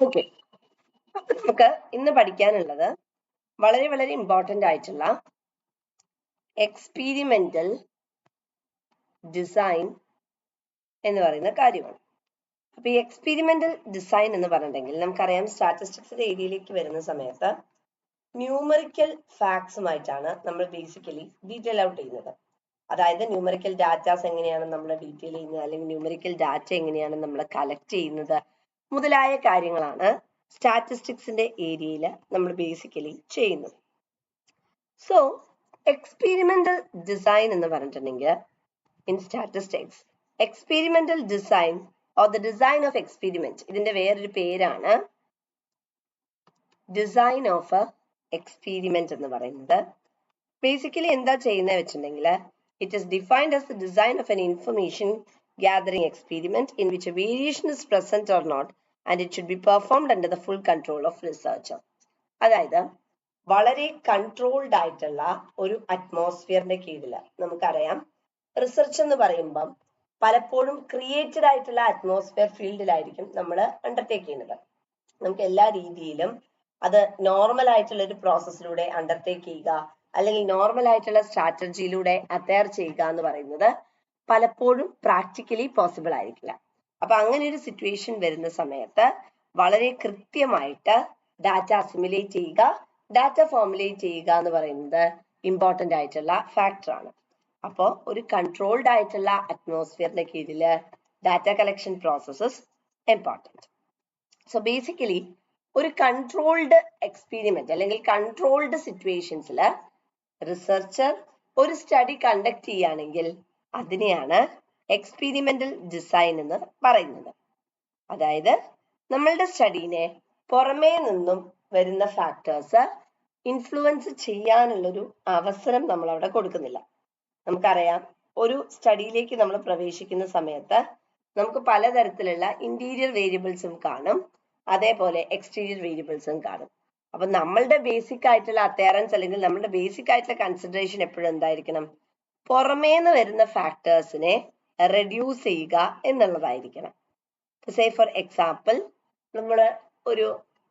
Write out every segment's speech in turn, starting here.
Okay, അപ്പൊ നമുക്ക് ഇന്ന് പഠിക്കാനുള്ളത് വളരെ വളരെ ഇമ്പോർട്ടന്റ് ആയിട്ടുള്ള എക്സ്പീരിമെന്റൽ ഡിസൈൻ എന്ന് പറയുന്ന കാര്യമാണ്. അപ്പൊ ഈ എക്സ്പീരിമെന്റൽ ഡിസൈൻ എന്ന് പറഞ്ഞിട്ടുണ്ടെങ്കിൽ നമുക്കറിയാം, സ്റ്റാറ്റിസ്റ്റിക്സിന്റെ ഏരിയയിലേക്ക് വരുന്ന സമയത്ത് ന്യൂമറിക്കൽ ഫാക്ട്സുമായിട്ടാണ് നമ്മൾ ബേസിക്കലി ഡീറ്റെയിൽ ഔട്ട് ചെയ്യുന്നത്. അതായത് ന്യൂമറിക്കൽ ഡാറ്റാസ് എങ്ങനെയാണ് നമ്മൾ ഡീറ്റെയിൽ ചെയ്യുന്നത്, അല്ലെങ്കിൽ ന്യൂമറിക്കൽ ഡാറ്റ എങ്ങനെയാണ് നമ്മൾ കളക്ട് ചെയ്യുന്നത് മുതലായ കാര്യങ്ങളാണ് സ്റ്റാറ്റിസ്റ്റിക്സിന്റെ ഏരിയയിൽ നമ്മൾ ബേസിക്കലി ചെയ്യുന്നത്. സോ എക്സ്പീരിമെന്റൽ ഡിസൈൻ എന്ന് പറഞ്ഞിട്ടുണ്ടെങ്കിൽ in statistics experimental design or the design of experiment, ഇതിന്റെ വേറൊരു പേരാണ് ഡിസൈൻ ഓഫ് എക്സ്പീരിമെന്റ് എന്ന് പറയുന്നത്. ബേസിക്കലി എന്താ ചെയ്യുന്നത് വെച്ചിട്ടുണ്ടെങ്കിൽ it is defined as the design of an information gathering experiment in which a variation is present or not, and it should be performed under the full control of researcher. അതായത് വളരെ controlled ആയിട്ടുള്ള ഒരു അറ്റ്മോസ്ഫിയറിന്റെ കീഴിൽ, നമുക്കറിയാം research എന്ന് പറയുമ്പം പലപ്പോഴും created ആയിട്ടുള്ള അറ്റ്മോസ്ഫിയർ ഫീൽഡിലായിരിക്കും നമ്മൾ അണ്ടർടേക്ക് ചെയ്യുന്നത്. നമുക്ക് എല്ലാ രീതിയിലും അത് നോർമൽ ആയിട്ടുള്ള ഒരു പ്രോസസ്സിലൂടെ അണ്ടർടേക്ക് ചെയ്യുക, അല്ലെങ്കിൽ നോർമൽ ആയിട്ടുള്ള സ്ട്രാറ്റജിയിലൂടെ അറ്റയർ ചെയ്യുക എന്ന് പറയുന്നത് പലപ്പോഴും പ്രാക്ടിക്കലി പോസിബിൾ ആയിരിക്കില്ല. അപ്പൊ അങ്ങനെ ഒരു സിറ്റുവേഷൻ വരുന്ന സമയത്ത് വളരെ കൃത്യമായിട്ട് ഡാറ്റ അസിമുലേറ്റ് ചെയ്യുക, ഡാറ്റ ഫോർമുലേറ്റ് ചെയ്യുക എന്ന് പറയുന്നത് ഇമ്പോർട്ടന്റ് ആയിട്ടുള്ള ഫാക്ടറാണ്. അപ്പോൾ ഒരു കൺട്രോൾഡ് ആയിട്ടുള്ള അറ്റ്മോസ്ഫിയറിന്റെ കീഴിൽ data collection processes important. So basically ഒരു കൺട്രോൾഡ് എക്സ്പീരിമെന്റ് അല്ലെങ്കിൽ കൺട്രോൾഡ് സിറ്റുവേഷൻസിൽ റിസർച്ചർ ഒരു സ്റ്റഡി കണ്ടക്ട് ചെയ്യുകയാണെങ്കിൽ അതിനെയാണ് എക്സ്പീരിമെന്റൽ ഡിസൈൻ എന്ന് പറയുന്നത്. അതായത് നമ്മളുടെ സ്റ്റഡീനെ പുറമേ നിന്നും വരുന്ന ഫാക്ടേഴ്സ് ഇൻഫ്ലുവൻസ് ചെയ്യാനുള്ളൊരു അവസരം നമ്മൾ അവിടെ കൊടുക്കുന്നില്ല. നമുക്കറിയാം, ഒരു സ്റ്റഡിയിലേക്ക് നമ്മൾ പ്രവേശിക്കുന്ന സമയത്ത് നമുക്ക് പലതരത്തിലുള്ള ഇന്റീരിയർ വേരിയബിൾസും കാണും, അതേപോലെ എക്സ്റ്റീരിയർ വേരിയബിൾസും കാണും. അപ്പൊ നമ്മളുടെ ബേസിക് ആയിട്ടുള്ള അത്തേറൻസ് അല്ലെങ്കിൽ നമ്മുടെ ബേസിക് ആയിട്ടുള്ള കൺസിഡറേഷൻ എപ്പോഴും എന്തായിരിക്കണം? പുറമേന്ന് വരുന്ന ഫാക്ടേഴ്സിനെ റെഡ്യൂസ് ചെയ്യുക എന്നുള്ളതായിരിക്കണം. സേ ഫോർ എക്സാമ്പിൾ, നമ്മൾ ഒരു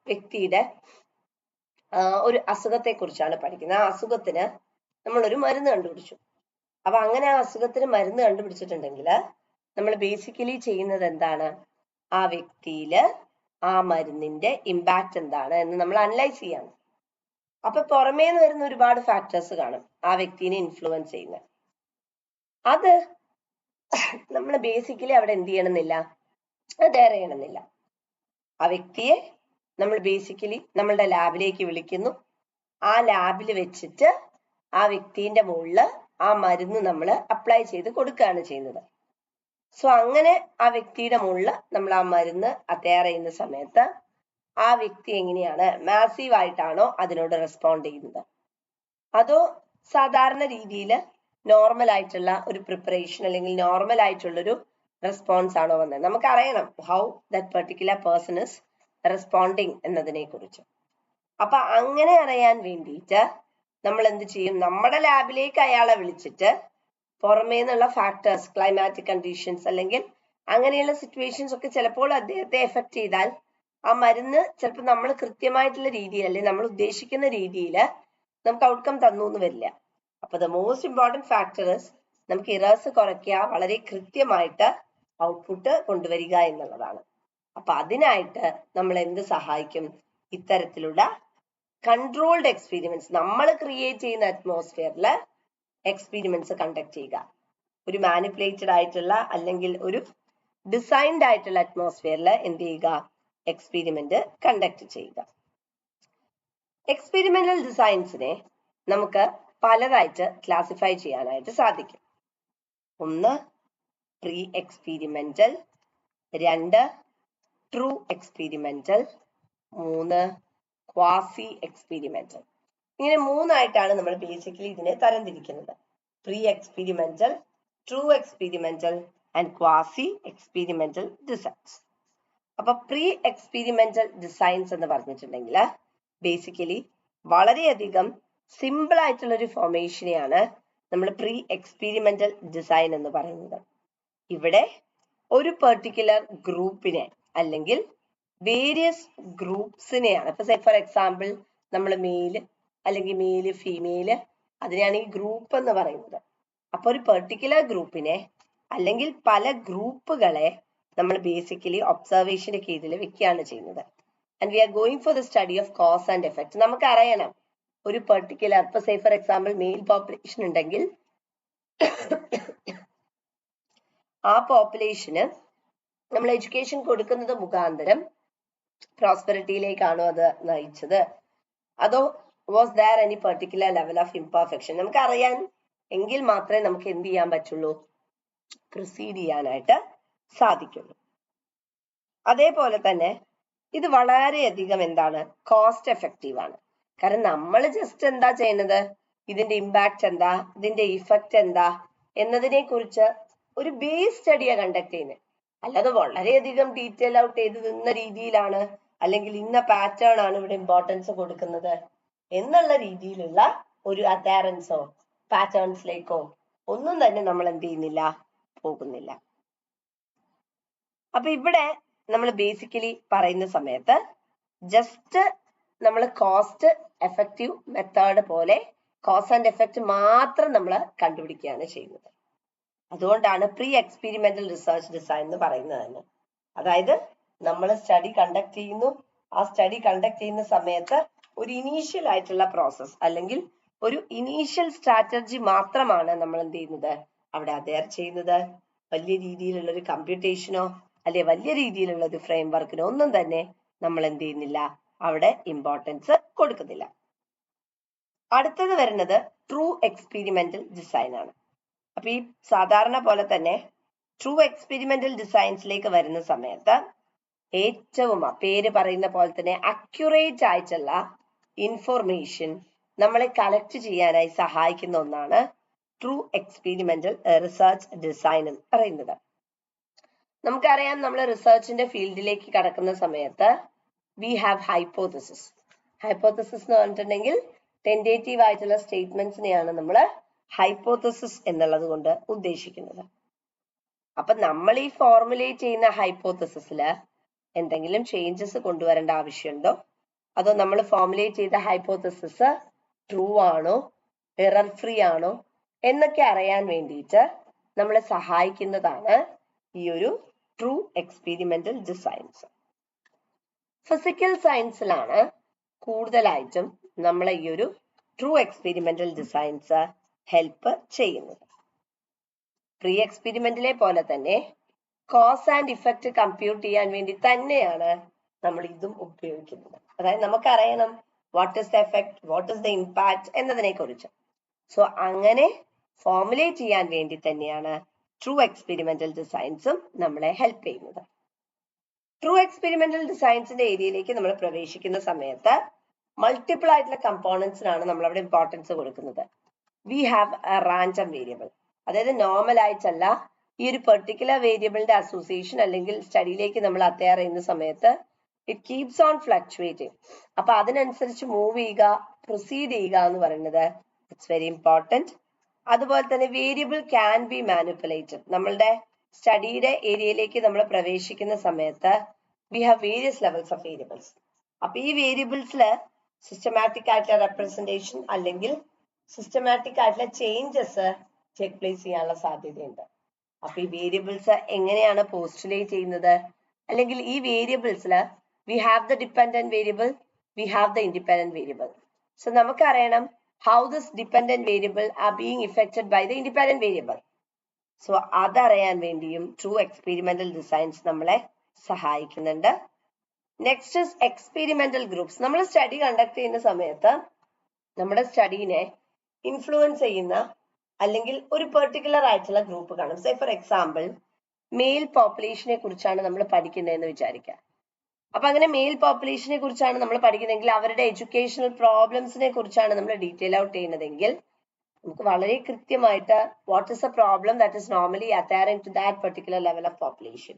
വ്യക്തിയുടെ ഒരു അസുഖത്തെ കുറിച്ചാണ് പഠിക്കുന്നത്. ആ അസുഖത്തിന് നമ്മളൊരു മരുന്ന് കണ്ടുപിടിച്ചു. അപ്പൊ അങ്ങനെ ആ അസുഖത്തിന് മരുന്ന് കണ്ടുപിടിച്ചിട്ടുണ്ടെങ്കിൽ നമ്മൾ ബേസിക്കലി ചെയ്യുന്നത് എന്താണ്? ആ വ്യക്തിയില് ആ മരുന്നിന്റെ ഇമ്പാക്ട് എന്താണ് എന്ന് നമ്മൾ അനലൈസ് ചെയ്യാണ്. അപ്പൊ പുറമേന്ന് വരുന്ന ഒരുപാട് ഫാക്ടേഴ്സ് കാണും ആ വ്യക്തിനെ ഇൻഫ്ലുവൻസ് ചെയ്യുന്നത്. അത് നമ്മൾ ബേസിക്കലി അവിടെ എന്ത് ചെയ്യണമെന്നില്ല, ഡയർ ചെയ്യണമെന്നില്ല. ആ വ്യക്തിയെ നമ്മൾ ബേസിക്കലി നമ്മളുടെ ലാബിലേക്ക് വിളിക്കുന്നു. ആ ലാബിൽ വെച്ചിട്ട് ആ വ്യക്തിന്റെ മുകളിൽ ആ മരുന്ന് നമ്മൾ അപ്ലൈ ചെയ്ത് കൊടുക്കുകയാണ് ചെയ്യുന്നത്. സോ അങ്ങനെ ആ വ്യക്തിയുടെ മുകളിൽ നമ്മൾ ആ മരുന്ന് അറ്റയർ ചെയ്യുന്ന സമയത്ത് ആ വ്യക്തി എങ്ങനെയാണ്, മാസീവ് ആയിട്ടാണോ അതിനോട് റെസ്പോണ്ട് ചെയ്യുന്നത്, അതോ സാധാരണ രീതിയിൽ നോർമൽ ആയിട്ടുള്ള ഒരു പ്രിപ്പറേഷൻ അല്ലെങ്കിൽ നോർമൽ ആയിട്ടുള്ളൊരു റെസ്പോൺസ് ആണോ വന്നത്? നമുക്കറിയണം how that particular person is responding എന്നതിനെ കുറിച്ച്. അപ്പൊ അങ്ങനെ അറിയാൻ വേണ്ടിയിട്ട് നമ്മൾ എന്ത് ചെയ്യും? നമ്മുടെ ലാബിലേക്ക് അയാളെ വിളിച്ചിട്ട് പുറമേ നിന്നുള്ള ഫാക്ടേഴ്സ്, ക്ലൈമാറ്റിക് കണ്ടീഷൻസ് അല്ലെങ്കിൽ അങ്ങനെയുള്ള സിറ്റുവേഷൻസ് ഒക്കെ ചിലപ്പോൾ അദ്ദേഹത്തെ എഫക്ട് ചെയ്താൽ ആ മരുന്ന് ചിലപ്പോൾ നമ്മൾ കൃത്യമായിട്ടുള്ള രീതിയിൽ അല്ലെങ്കിൽ നമ്മൾ ഉദ്ദേശിക്കുന്ന രീതിയിൽ നമുക്ക് ഔട്ട്കം തന്നു എന്ന് വരില്ല. അപ്പൊ the most important factor is നമുക്ക് ഇറേഴ്സ് കുറയ്ക്കുക, വളരെ കൃത്യമായിട്ട് ഔട്ട്പുട്ട് കൊണ്ടുവരിക എന്നുള്ളതാണ്. അപ്പൊ അതിനായിട്ട് നമ്മൾ എന്ത് സഹായിക്കും? ഇത്തരത്തിലുള്ള കൺട്രോൾഡ് എക്സ്പീരിമെന്റ്സ്, നമ്മൾ ക്രിയേറ്റ് ചെയ്യുന്ന അറ്റ്മോസ്ഫിയറിൽ എക്സ്പീരിമെന്റ്സ് കണ്ടക്ട് ചെയ്യുക. ഒരു മാനിപ്പുലേറ്റഡ് ആയിട്ടുള്ള അല്ലെങ്കിൽ ഒരു ഡിസൈൻഡ് ആയിട്ടുള്ള അറ്റ്മോസ്ഫിയറിൽ എന്ത് ചെയ്യുക? എക്സ്പീരിമെന്റ് കണ്ടക്ട് ചെയ്യുക. എക്സ്പീരിമെന്റൽ ഡിസൈൻസിനെ നമുക്ക് പലതായിട്ട് ക്ലാസിഫൈ ചെയ്യാനായിട്ട് സാധിക്കും. ഒന്ന് പ്രീ എക്സ്പീരിമെന്റൽ, രണ്ട് ട്രൂ എക്സ്പീരിമെന്റൽ, മൂന്ന് ക്വാസി എക്സ്പീരിമെന്റൽ. ഇങ്ങനെ മൂന്നായിട്ടാണ് നമ്മൾ ബേസിക്കലി ഇതിനെ തരംതിരിക്കുന്നത്. Pre experimental, true experimental and quasi experimental designs. അപ്പൊ പ്രീ എക്സ്പീരിമെന്റൽ ഡിസൈൻസ് എന്ന് പറഞ്ഞിട്ടുണ്ടെങ്കിൽ ബേസിക്കലി വളരെയധികം സിമ്പിൾ ആയിട്ടുള്ള ഒരു ഫോർമേഷനെയാണ് നമ്മൾ പ്രീ എക്സ്പീരിമെന്റൽ ഡിസൈൻ എന്ന് പറയുന്നത്. ഇവിടെ ഒരു പെർട്ടിക്കുലർ ഗ്രൂപ്പിനെ അല്ലെങ്കിൽ വേരിയസ് ഗ്രൂപ്പ്സിനെയാണ്. ഇപ്പൊ ഫോർ എക്സാമ്പിൾ നമ്മൾ മെയില് അല്ലെങ്കിൽ മെയില് ഫീമെയില്, അതിനെയാണ് ഈ ഗ്രൂപ്പ് എന്ന് പറയുന്നത്. അപ്പൊ ഒരു പെർട്ടിക്കുലർ ഗ്രൂപ്പിനെ അല്ലെങ്കിൽ പല ഗ്രൂപ്പുകളെ നമ്മൾ ബേസിക്കലി ഒബ്സർവേഷന് കീഴിൽ വെക്കുകയാണ് ചെയ്യുന്നത്. And we are going for the study of cause and effect. നമുക്ക് അറിയണം ഒരു പെർട്ടിക്കുലർ, ഇപ്പൊ ഫോർ എക്സാമ്പിൾ മെയിൽ പോപ്പുലേഷൻ ഉണ്ടെങ്കിൽ ആ പോപ്പുലേഷന് നമ്മൾ എഡ്യൂക്കേഷൻ കൊടുക്കുന്നത് മുഖാന്തരം പ്രോസ്പെറിറ്റിയിലേക്കാണോ അത് നയിച്ചത്, അതോ was there any particular level of imperfection, നമുക്ക് അറിയാൻ എങ്കിൽ മാത്രമേ നമുക്ക് എന്ത് ചെയ്യാൻ പറ്റുള്ളൂ, പ്രൊസീഡ് ചെയ്യാനായിട്ട് സാധിക്കുള്ളൂ. അതേപോലെ തന്നെ ഇത് വളരെയധികം എന്താണ്, കോസ്റ്റ് എഫക്റ്റീവ് ആണ്. കാരണം നമ്മൾ ജസ്റ്റ് എന്താ ചെയ്യുന്നത്, ഇതിന്റെ ഇമ്പാക്ട് എന്താ, ഇതിന്റെ ഇഫക്റ്റ് എന്താ എന്നതിനെ കുറിച്ച് ഒരു ബേസ് സ്റ്റഡിയാ കണ്ടക്ട് ചെയ്യുന്നത്. അല്ലാതെ വളരെയധികം ഡീറ്റെയിൽ ഔട്ട് ചെയ്ത് ഇന്ന രീതിയിലാണ് അല്ലെങ്കിൽ ഇന്ന പാറ്റേൺ ആണ് ഇവിടെ ഇമ്പോർട്ടൻസ് കൊടുക്കുന്നത് എന്നുള്ള രീതിയിലുള്ള ഒരു അഡയറൻസോ പാറ്റേൺസിലേക്കോ ഒന്നും തന്നെ നമ്മൾ എന്ത് ചെയ്യുന്നില്ല, പോകുന്നില്ല. അപ്പൊ ഇവിടെ നമ്മൾ ബേസിക്കലി പറയുന്ന സമയത്ത് ജസ്റ്റ് നമ്മൾ കോസ്റ്റ് എഫക്റ്റീവ് മെത്തേഡ് പോലെ കോസ് ആൻഡ് എഫക്റ്റ് മാത്രം നമ്മൾ കണ്ടുപിടിക്കുകയാണ് ചെയ്യുന്നത്. അതുകൊണ്ടാണ് പ്രീ എക്സ്പെരിമെന്റൽ റിസർച്ച് ഡിസൈൻ എന്ന് പറയുന്നത് തന്നെ. അതായത് നമ്മൾ സ്റ്റഡി കണ്ടക്ട് ചെയ്യുന്നു, ആ സ്റ്റഡി കണ്ടക്ട് ചെയ്യുന്ന സമയത്ത് ഒരു ഇനീഷ്യൽ ആയിട്ടുള്ള പ്രോസസ് അല്ലെങ്കിൽ ഒരു ഇനീഷ്യൽ സ്ട്രാറ്റജി മാത്രമാണ് നമ്മൾ എന്ത് ചെയ്യുന്നത്, അവിടെ അഡയർ ചെയ്യുന്നത്. വലിയ രീതിയിലുള്ള ഒരു കമ്പ്യൂട്ടേഷനോ അല്ലെ വലിയ രീതിയിലുള്ള ഒരു ഫ്രെയിം വർക്കിനോ ഒന്നും തന്നെ നമ്മൾ എന്ത് ചെയ്യുന്നില്ല, അവിടെ ഇമ്പോർട്ടൻസ് കൊടുക്കുന്നില്ല. അടുത്തത് വരുന്നത് ട്രൂ എക്സ്പെരിമെന്റൽ ഡിസൈൻ ആണ്. അപ്പൊ ഈ സാധാരണ പോലെ തന്നെ ട്രൂ എക്സ്പെരിമെന്റൽ ഡിസൈൻസിലേക്ക് വരുന്ന സമയത്ത് ഏറ്റവും പേര് പറയുന്ന പോലെ തന്നെ അക്യുറേറ്റ് ആയിട്ടുള്ള ഇൻഫോർമേഷൻ നമ്മളെ കളക്ട് ചെയ്യാനായി സഹായിക്കുന്ന ഒന്നാണ് ട്രൂ എക്സ്പെരിമെന്റൽ റിസർച്ച് ഡിസൈൻ എന്ന് പറയുന്നത്. നമുക്കറിയാം, നമ്മൾ റിസർച്ചിന്റെ ഫീൽഡിലേക്ക് കടക്കുന്ന സമയത്ത് വി ഹാവ് ഹൈപ്പോത്തസിസ്. ഹൈപ്പോത്തസിസ് എന്ന് പറഞ്ഞിട്ടുണ്ടെങ്കിൽ ടെൻഡേറ്റീവ് ആയിട്ടുള്ള സ്റ്റേറ്റ്മെന്റ്സിനെയാണ് നമ്മൾ ഹൈപ്പോത്തസിസ് എന്നുള്ളത് കൊണ്ട് ഉദ്ദേശിക്കുന്നത്. അപ്പൊ നമ്മൾ ഈ ഫോർമുലേറ്റ് ചെയ്യുന്ന ഹൈപ്പോത്തസിസില് എന്തെങ്കിലും ചേഞ്ചസ് കൊണ്ടുവരേണ്ട ആവശ്യമുണ്ടോ, അതോ നമ്മൾ ഫോർമുലേറ്റ് ചെയ്ത ഹൈപ്പോത്തസിസ് ട്രൂ ആണോ എറർ ഫ്രീ ആണോ എന്നൊക്കെ അറിയാൻ വേണ്ടിയിട്ട് നമ്മളെ സഹായിക്കുന്നതാണ് ഈ ഒരു ട്രൂ എക്സ്പെരിമെന്റൽ ഡിസൈൻസ്. ഫിസിക്കൽ സയൻസിലാണ് കൂടുതലായിട്ടും നമ്മളെ ഈ ഒരു ട്രൂ എക്സ്പെരിമെന്റൽ ഡിസൈൻസ് ഹെൽപ്പ് ചെയ്യുന്നത്. പ്രീ എക്സ്പെരിമെന്റിലെ പോലെ തന്നെ കോസ് ആൻഡ് ഇഫക്റ്റ് കമ്പ്യൂട്ട് ചെയ്യാൻ വേണ്ടി തന്നെയാണ് നമ്മൾ ഇതും ഉപയോഗിക്കുന്നത്. അതായത് നമുക്കറിയണം what is the effect, what is the impact എന്നതിനെ കുറിച്ച്. സോ അങ്ങനെ ഫോർമുലേറ്റ് ചെയ്യാൻ വേണ്ടി തന്നെയാണ് ട്രൂ എക്സ്പെരിമെന്റൽ ഡിസൈൻസും നമ്മളെ ഹെൽപ്പ് ചെയ്യുന്നത്. ട്രൂ എക്സ്പെരിമെന്റൽ ഡിസൈൻസിന്റെ ഏരിയയിലേക്ക് നമ്മൾ പ്രവേശിക്കുന്ന സമയത്ത് മൾട്ടിപ്പിൾ ആയിട്ടുള്ള കമ്പോണൻസിനാണ് നമ്മൾ അവിടെ ഇമ്പോർട്ടൻസ് കൊടുക്കുന്നത്. We have A random variable, അതായത് നോർമൽ ആയിട്ടല്ല, ഈ ഒരു പെർട്ടിക്കുലർ വേരിയബിളിന്റെ അസോസിയേഷൻ അല്ലെങ്കിൽ സ്റ്റഡിയിലേക്ക് നമ്മൾ അറ്റയർ ചെയ്യുന്ന സമയത്ത് ഇറ്റ് കീപ്സ് ഓൺ ഫ്ലക്ച്വേറ്റിംഗ്. അപ്പൊ അതിനനുസരിച്ച് മൂവ് ചെയ്യുക, പ്രൊസീഡ് ചെയ്യുക എന്ന് പറയുന്നത് ഇറ്റ്സ് വെരി ഇമ്പോർട്ടൻറ്റ്. അതുപോലെ തന്നെ വേരിയബിൾ ക്യാൻ ബി മാനിപ്പുലേറ്റഡ്. നമ്മളുടെ സ്റ്റഡിയുടെ ഏരിയയിലേക്ക് നമ്മൾ പ്രവേശിക്കുന്ന സമയത്ത് we have various levels of variables. അപ്പൊ ഈ വേരിയബിൾസിൽ സിസ്റ്റമാറ്റിക് ആയിട്ടുള്ള റെപ്രസെന്റേഷൻ അല്ലെങ്കിൽ സിസ്റ്റമാറ്റിക് ആയിട്ടുള്ള ചേഞ്ചസ് ടേക്ക് പ്ലേസ് ചെയ്യാനുള്ള സാധ്യതയുണ്ട്. അപ്പൊ ഈ വേരിയബിൾസ് എങ്ങനെയാണ് പോസ്റ്റുലേറ്റ് ചെയ്യുന്നത്, അല്ലെങ്കിൽ ഈ വേരിയബിൾസിൽ we have the dependent variable, we have the independent variable. So നമുക്കറിയണം how this dependent variable are being affected by the independent variable. So അതറിയാൻ വേണ്ടിയും ട്രൂ എക്സ്പെരിമെന്റൽ ഡിസൈൻസ് നമ്മളെ സഹായിക്കുന്നുണ്ട്. Next is experimental groups. നമ്മൾ സ്റ്റഡി കണ്ടക്ട് ചെയ്യുന്ന സമയത്ത് നമ്മുടെ സ്റ്റഡീനെ influence ചെയ്യുന്ന അല്ലെങ്കിൽ ഒരു പെർട്ടിക്കുലർ ആയിട്ടുള്ള ഗ്രൂപ്പ് കാണും. സേ ഫോർ എക്സാമ്പിൾ മെയിൽ പോപ്പുലേഷനെ കുറിച്ചാണ് നമ്മൾ പഠിക്കുന്നതെന്ന് വിചാരിക്കുക. അപ്പൊ അങ്ങനെ മെയിൽ പോപ്പുലേഷനെ കുറിച്ചാണ് നമ്മൾ പഠിക്കുന്നതെങ്കിൽ അവരുടെ എഡ്യൂക്കേഷണൽ പ്രോബ്ലംസിനെ കുറിച്ചാണ് നമ്മൾ ഡീറ്റെയിൽ ഔട്ട് ചെയ്യുന്നതെങ്കിൽ നമുക്ക് വളരെ കൃത്യമായിട്ട് what is a problem that is normally adhering to that particular level of population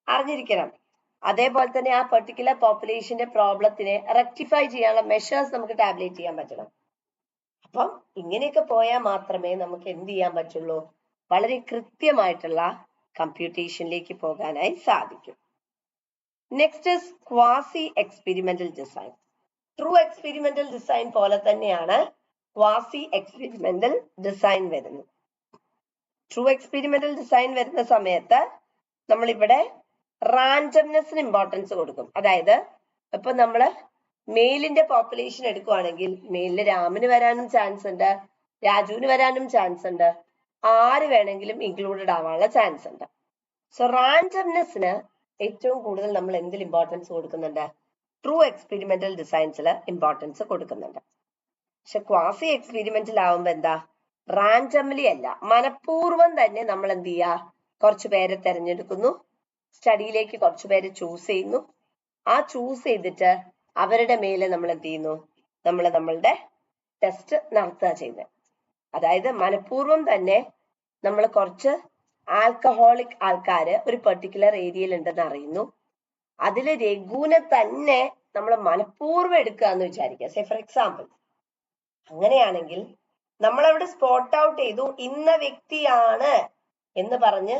അറിഞ്ഞിരിക്കണം. അതേപോലെ തന്നെ ആ പെർട്ടിക്കുലർ പോപ്പുലേഷന്റെ പ്രോബ്ലത്തിനെ റെക്ടിഫൈ ചെയ്യാനുള്ള മെഷേഴ്സ് നമുക്ക് ടാബ്ലേറ്റ് ചെയ്യാൻ പറ്റണം. അപ്പം ഇങ്ങനെയൊക്കെ പോയാൽ മാത്രമേ നമുക്ക് എന്ത് ചെയ്യാൻ പറ്റുള്ളൂ, വളരെ കൃത്യമായിട്ടുള്ള കമ്പ്യൂട്ടേഷനിലേക്ക് പോകാനായി സാധിക്കും. Next is quasi experimental design. True experimental design പോലെ തന്നെയാണ് quasi experimental design വരുന്നത്. True experimental design വരുന്ന സമയത്ത് നമ്മളിവിടെ റാൻഡംനെസ്സിന് ഇമ്പോർട്ടൻസ് കൊടുക്കും. അതായത് ഇപ്പൊ നമ്മള് മെയിലിന്റെ പോപ്പുലേഷൻ എടുക്കുവാണെങ്കിൽ മെയിലില് രാമന് വരാനും ചാൻസ് ഉണ്ട്, രാജുവിന് വരാനും ചാൻസ് ഉണ്ട്, ആര് വേണമെങ്കിലും ഇൻക്ലൂഡഡ് ആവാനുള്ള ചാൻസ് ഉണ്ട്. സോ റാൻഡംനെസ്സിന് ഏറ്റവും കൂടുതൽ നമ്മൾ എന്തിൽ ഇമ്പോർട്ടൻസ് കൊടുക്കുന്നുണ്ട്? ട്രൂ എക്സ്പെരിമെന്റൽ ഡിസൈൻസിൽ ഇമ്പോർട്ടൻസ് കൊടുക്കുന്നുണ്ട്. പക്ഷെ ക്വാസി എക്സ്പെരിമെന്റൽ ആവുമ്പോ എന്താ? റാൻഡംലി അല്ല, മനഃപൂർവ്വം തന്നെ നമ്മൾ എന്ത് ചെയ്യുക? കുറച്ചു പേരെ തെരഞ്ഞെടുക്കുന്നു, സ്റ്റഡിയിലേക്ക് കുറച്ചു പേരെ ചൂസ് ചെയ്യുന്നു. ആ ചൂസ് ചെയ്തിട്ട് അവരുടെ മേലെ നമ്മൾ എന്ത് ചെയ്യുന്നു? നമ്മളുടെ ടെസ്റ്റ് നടത്തുക ചെയ്യുന്നത്. അതായത് മനഃപൂർവ്വം തന്നെ നമ്മൾ കുറച്ച് ആൽക്കഹോളിക് ആൾക്കാര് ഒരു പെർട്ടിക്കുലർ ഏരിയയിൽ ഉണ്ടെന്ന് അറിയുന്നു. അതില് രഘുവിനെ തന്നെ നമ്മൾ മനഃപൂർവ്വം എടുക്കുക എന്ന് വിചാരിക്കുക. സേ ഫോർ എക്സാമ്പിൾ, അങ്ങനെയാണെങ്കിൽ നമ്മളവിടെ സ്പോട്ട് ഔട്ട് ചെയ്തു, ഇന്ന വ്യക്തിയാണ് എന്ന് പറഞ്ഞ്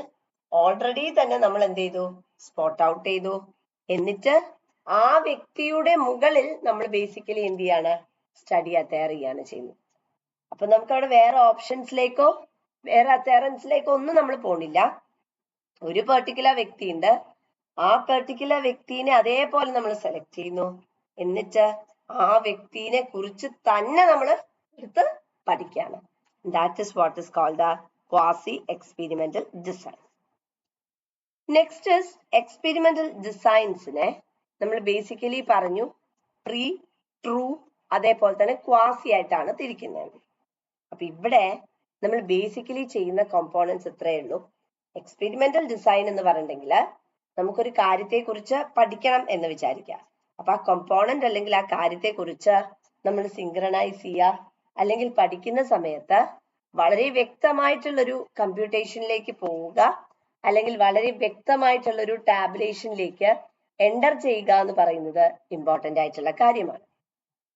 ഓൾറെഡി തന്നെ നമ്മൾ എന്ത് ചെയ്തു? സ്പോട്ട് ഔട്ട് ചെയ്തു. എന്നിട്ട് ആ വ്യക്തിയുടെ മുകളിൽ നമ്മൾ ബേസിക്കലി എന്ത് ചെയ്യാണ്? സ്റ്റഡി അറ്റയർ ചെയ്യാണ് ചെയ്യുന്നത്. അപ്പൊ നമുക്ക് അവിടെ വേറെ ഓപ്ഷൻസിലേക്കോ വേറെ അറ്റയറൻസിലേക്കോ ഒന്നും നമ്മൾ പോണില്ല. ഒരു പെർട്ടിക്കുലർ വ്യക്തി ഉണ്ട്, ആ പെർട്ടിക്കുലർ വ്യക്തിനെ അതേപോലെ നമ്മൾ സെലക്ട് ചെയ്യുന്നു. എന്നിട്ട് ആ വ്യക്തിനെ കുറിച്ച് തന്നെ നമ്മൾ എടുത്ത് പഠിക്കുകയാണ്. That is what is called the quasi experimental design. Next is experimental ഡിസൈൻസിനെ നമ്മൾ ബേസിക്കലി പറഞ്ഞു പ്രീ, ട്രൂ, അതേപോലെ തന്നെ ക്വാസി ആയിട്ടാണ് തിരിക്കുന്നത്. അപ്പൊ ഇവിടെ നമ്മൾ ബേസിക്കലി ചെയ്യുന്ന കോമ്പോണൻസ് ഇത്രയേ ഉള്ളൂ. എക്സ്പെരിമെന്റൽ ഡിസൈൻ എന്ന് പറഞ്ഞിട്ടുണ്ടെങ്കിൽ നമുക്കൊരു കാര്യത്തെ കുറിച്ച് പഠിക്കണം എന്ന് വിചാരിക്കാം. അപ്പൊ ആ കോമ്പോണന്റ് അല്ലെങ്കിൽ ആ കാര്യത്തെ കുറിച്ച് നമ്മൾ സിങ്ക്രണൈസ് ചെയ്യുക, അല്ലെങ്കിൽ പഠിക്കുന്ന സമയത്ത് വളരെ വ്യക്തമായിട്ടുള്ള ഒരു കമ്പ്യൂട്ടേഷനിലേക്ക് പോവുക, അല്ലെങ്കിൽ വളരെ വ്യക്തമായിട്ടുള്ള ഒരു ടാബുലേഷനിലേക്ക് എൻ്റർ ചെയ്യുക എന്ന് പറയുന്നത് ഇമ്പോർട്ടന്റ് ആയിട്ടുള്ള കാര്യമാണ്.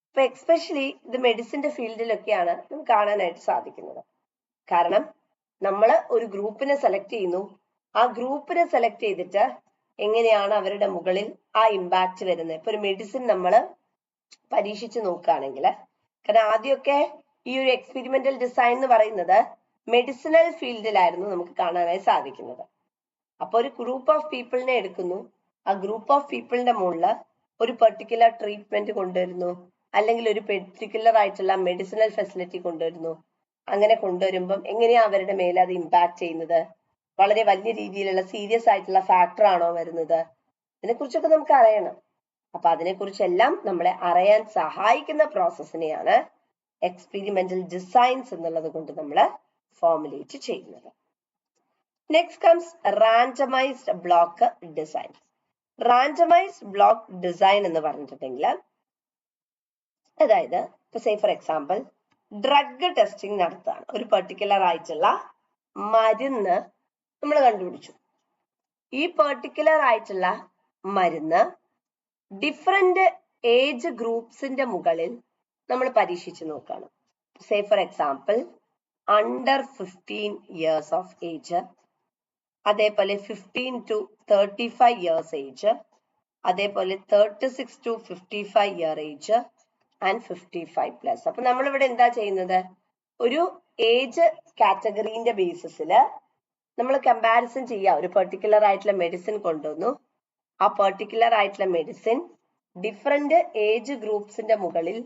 ഇപ്പൊ എക്സ്പെഷ്യലി ഇത് മെഡിസിന്റെ ഫീൽഡിലൊക്കെയാണ് നമുക്ക് കാണാനായിട്ട് സാധിക്കുന്നത്. കാരണം നമ്മൾ ഒരു ഗ്രൂപ്പിനെ സെലക്ട് ചെയ്യുന്നു, ആ ഗ്രൂപ്പിനെ സെലക്ട് ചെയ്തിട്ട് എങ്ങനെയാണ് അവരുടെ മുകളിൽ ആ ഇമ്പാക്ട് വരുന്നത്. ഇപ്പൊ ഒരു മെഡിസിൻ നമ്മൾ പരീക്ഷിച്ച് നോക്കുകയാണെങ്കിൽ, കാരണം ആദ്യമൊക്കെ ഈ ഒരു എക്സ്പെരിമെന്റൽ ഡിസൈൻ എന്ന് പറയുന്നത് മെഡിസിനൽ ഫീൽഡിലായിരുന്നു നമുക്ക് കാണാനായി സാധിക്കുന്നത്. അപ്പൊ ഒരു ഗ്രൂപ്പ് ഓഫ് പീപ്പിളിനെ എടുക്കുന്നു, ആ ഗ്രൂപ്പ് ഓഫ് പീപ്പിളിന്റെ മുകളിൽ ഒരു പെർട്ടിക്കുലർ ട്രീറ്റ്മെന്റ് കൊണ്ടുവരുന്നു, അല്ലെങ്കിൽ ഒരു പെർട്ടിക്കുലർ ആയിട്ടുള്ള മെഡിസിനൽ ഫെസിലിറ്റി കൊണ്ടുവരുന്നു. അങ്ങനെ കൊണ്ടുവരുമ്പം എങ്ങനെയാ അവരുടെ മേലെ അത് ഇമ്പാക്ട് ചെയ്യുന്നത്? വളരെ വലിയ രീതിയിലുള്ള സീരിയസ് ആയിട്ടുള്ള ഫാക്ടർ ആണോ വരുന്നത്? ഇതിനെക്കുറിച്ചൊക്കെ നമുക്ക് അറിയണം. അപ്പൊ അതിനെക്കുറിച്ചെല്ലാം നമ്മളെ അറിയാൻ സഹായിക്കുന്ന പ്രോസസ്സിനെയാണ് എക്സ്പെരിമെന്റൽ ഡിസൈൻസ് എന്നുള്ളത് കൊണ്ട് നമ്മൾ ഫോർമുലേറ്റ് ചെയ്യുന്നത്. Next comes randomised block design. Randomised block design എന്ന് പറഞ്ഞിട്ടുണ്ടെങ്കിൽ, അതായത് ഇപ്പൊ say for example drug testing നടത്തുകയാണ്. ഒരു പെർട്ടിക്കുലർ ആയിട്ടുള്ള മരുന്ന് നമ്മൾ കണ്ടുപിടിച്ചു. ഈ പെർട്ടിക്കുലർ ആയിട്ടുള്ള മരുന്ന് ഡിഫറെന്റ് ഏജ് ഗ്രൂപ്പ്സിന്റെ മുകളിൽ നമ്മൾ പരീക്ഷിച്ച് നോക്കുകയാണ്. Say for example under 15 years of age, അതേപോലെ 15 to 35 years ഏജ്, അതേപോലെ 36 to 55 year ഏജ് ആൻഡ് 55+. അപ്പൊ നമ്മളിവിടെ എന്താ ചെയ്യുന്നത്? ഒരു ഏജ് കാറ്റഗറീന്റെ ബേസിസിൽ നമ്മൾ കമ്പാരിസൺ ചെയ്യുക. ഒരു പെർട്ടിക്കുലർ ആയിട്ടുള്ള മെഡിസിൻ കൊണ്ടുവന്നു, ആ പെർട്ടിക്കുലർ ആയിട്ടുള്ള മെഡിസിൻ ഡിഫറെന്റ് ഏജ് ഗ്രൂപ്പ്സിന്റെ മുകളിൽ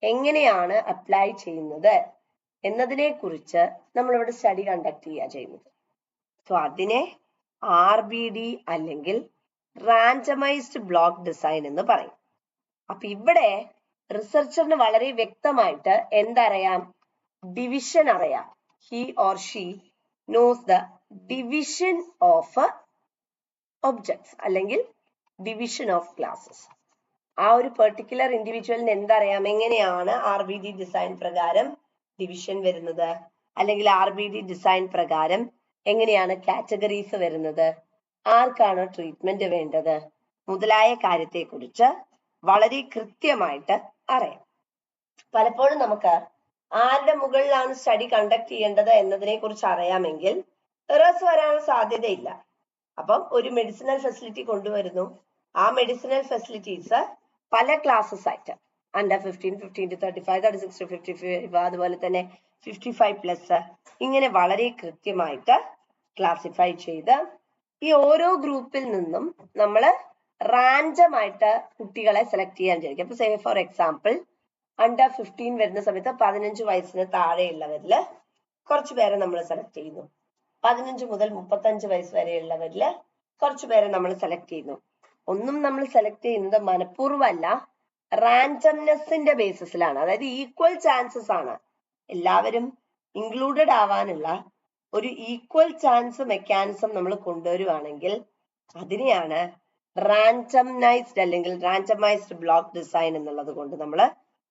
എങ്ങനെയാണ് അപ്ലൈ ചെയ്യുന്നത് എന്നതിനെ കുറിച്ച് നമ്മളിവിടെ സ്റ്റഡി കണ്ടക്ട് ചെയ്യുക ചെയ്യുന്നത്. സോ അതിനെ RBD അല്ലെങ്കിൽ റാൻഡമൈസ്ഡ് ബ്ലോക്ക് ഡിസൈൻ എന്ന് പറയും. അപ്പൊ ഇവിടെ റിസർച്ചറിന് വളരെ വ്യക്തമായിട്ട് എന്തറിയാം? ഡിവിഷൻ അറിയാം. He or she knows the division of objects അല്ലെങ്കിൽ ഡിവിഷൻ ഓഫ് ക്ലാസസ്. ആ ഒരു പെർട്ടിക്കുലർ ഇൻഡിവിജ്വലിന് എന്തറിയാം? എങ്ങനെയാണ് RBD ഡിസൈൻ പ്രകാരം ഡിവിഷൻ വരുന്നത്, അല്ലെങ്കിൽ RBD ഡിസൈൻ പ്രകാരം എങ്ങനെയാണ് കാറ്റഗറീസ് വരുന്നത്, ആർക്കാണ് ട്രീറ്റ്മെന്റ് വേണ്ടത് മുതലായ കാര്യത്തെ കുറിച്ച് വളരെ കൃത്യമായിട്ട് അറിയാം. പലപ്പോഴും നമുക്ക് ആരുടെ മുകളിലാണ് സ്റ്റഡി കണ്ടക്ട് ചെയ്യേണ്ടത് എന്നതിനെ കുറിച്ച് അറിയാമെങ്കിൽ എറേഴ്സ് വരാൻ സാധ്യതയില്ല. അപ്പം ഒരു മെഡിസിനൽ ഫെസിലിറ്റി കൊണ്ടുവരുന്നു, ആ മെഡിസിനൽ ഫെസിലിറ്റീസ് പല ക്ലാസ്സസ് ആയിട്ട് അണ്ടർ 15, 15 to 35, 36 to 55, അതുപോലെ തന്നെ 55+, ഇങ്ങനെ വളരെ കൃത്യമായിട്ട് ക്ലാസിഫൈ ചെയ്ത് ഈ ഓരോ ഗ്രൂപ്പിൽ നിന്നും നമ്മൾ റാൻഡം ആയിട്ട് കുട്ടികളെ സെലക്ട് ചെയ്യാൻ വിചാരിക്കും. അപ്പൊ സേ ഫോർ എക്സാമ്പിൾ അണ്ടർ 15 വരുന്ന സമയത്ത് 15 വയസ്സിന് താഴെയുള്ളവരില് കുറച്ചു പേരെ നമ്മൾ സെലക്ട് ചെയ്യുന്നു. 15 മുതൽ 35 വയസ്സ് വരെയുള്ളവരില് കുറച്ചു പേരെ നമ്മൾ സെലക്ട് ചെയ്യുന്നു. ഒന്നും നമ്മൾ സെലക്ട് ചെയ്യുന്നത് മനഃപൂർവ്വമല്ല, റാൻഡംനെസ്സിന്റെ ബേസിസിലാണ്. അതായത് ഈക്വൽ ചാൻസസ് ആണ്. എല്ലാവരും ഇൻക്ലൂഡഡ് ആവാനുള്ള ഒരു ഈക്വൽ ചാൻസ് മെക്കാനിസം നമ്മൾ കൊണ്ടുവരുവാണെങ്കിൽ അതിനെയാണ് റാൻഡമൈസ്ഡ് അല്ലെങ്കിൽ റാൻഡമൈസ്ഡ് ബ്ലോക്ക് ഡിസൈൻ എന്നുള്ളത് കൊണ്ട് നമ്മൾ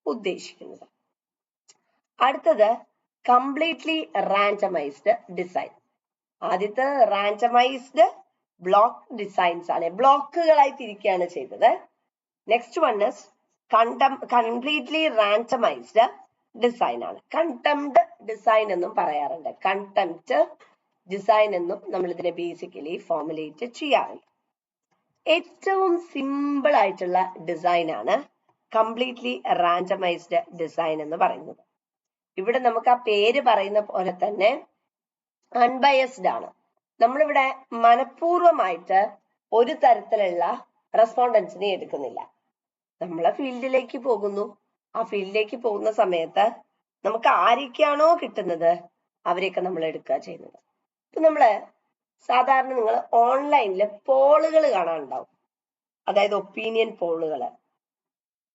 ഉദ്ദേശിക്കുന്നത്. അടുത്തത് കംപ്ലീറ്റ്ലി റാൻഡമൈസ്ഡ് ഡിസൈൻ. ആദ്യത്തെ റാൻഡമൈസ്ഡ് ബ്ലോക്ക് ഡിസൈൻസ് ആണ്, ബ്ലോക്കുകളായി തിരിക്കുകയാണ് ചെയ്തത്. Next one is completely randomised design ആണ്. കണ്ടംപ്റ്റ് ഡിസൈൻ എന്നും പറയാറുണ്ട്. കണ്ടംപ്റ്റ് ഡിസൈൻ എന്നും നമ്മൾ ഇതിനെ ബേസിക്കലി ഫോർമുലേറ്റ് ചെയ്യാറുണ്ട്. ഏറ്റവും സിമ്പിൾ ആയിട്ടുള്ള ഡിസൈൻ ആണ് കംപ്ലീറ്റ്ലി റാൻഡമൈസ്ഡ് ഡിസൈൻ എന്ന് പറയുന്നത്. ഇവിടെ നമുക്ക് ആ പേര് പറയുന്ന പോലെ തന്നെ അൺബയസ്ഡ് ആണ്. നമ്മളിവിടെ മനഃപൂർവമായിട്ട് ഒരു തരത്തിലുള്ള റെസ്പോണ്ടൻസിനെ എടുക്കുന്നില്ല. നമ്മളെ ഫീൽഡിലേക്ക് പോകുന്നു. ആ ഫീൽഡിലേക്ക് പോകുന്ന സമയത്ത് നമുക്ക് ആരൊക്കെയാണോ കിട്ടുന്നത് അവരെയൊക്കെ നമ്മൾ എടുക്കുക ചെയ്യുന്നത്. ഇപ്പൊ നമ്മള് സാധാരണ നിങ്ങൾ ഓൺലൈനിൽ പോളുകൾ കാണാനുണ്ടാവും. അതായത് ഒപ്പീനിയൻ പോളുകൾ.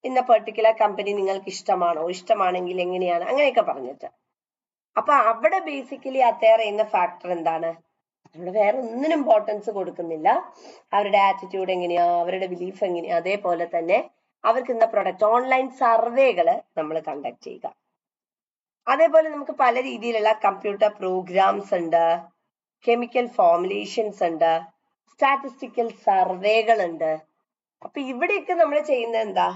ഇന്ന പെർട്ടിക്കുലർ കമ്പനി നിങ്ങൾക്ക് ഇഷ്ടമാണോ, ഇഷ്ടമാണെങ്കിൽ എങ്ങനെയാണ്, അങ്ങനെയൊക്കെ പറഞ്ഞിട്ട്. അപ്പൊ അവിടെ ബേസിക്കലി അറ്റയർ ചെയ്യുന്ന ഫാക്ടർ എന്താണ്? നമ്മൾ വേറെ ഒന്നിനും ഇമ്പോർട്ടൻസ് കൊടുക്കുന്നില്ല. അവരുടെ ആറ്റിറ്റ്യൂഡ് എങ്ങനെയാ, അവരുടെ ബിലീഫ് എങ്ങനെയാ, അതേപോലെ തന്നെ അവർക്ക് ഇന്ന പ്രൊഡക്റ്റ് ഓൺലൈൻ സർവേകള് നമ്മൾ കണ്ടക്ട് ചെയ്യുക. അതേപോലെ നമുക്ക് പല രീതിയിലുള്ള കമ്പ്യൂട്ടർ പ്രോഗ്രാംസ് ഉണ്ട്, കെമിക്കൽ ഫോർമുലേഷൻസ് ഉണ്ട്, സ്റ്റാറ്റിസ്റ്റിക്കൽ സർവേകൾ ഉണ്ട്. അപ്പൊ ഇവിടെയൊക്കെ നമ്മൾ ചെയ്യുന്നത് എന്താ?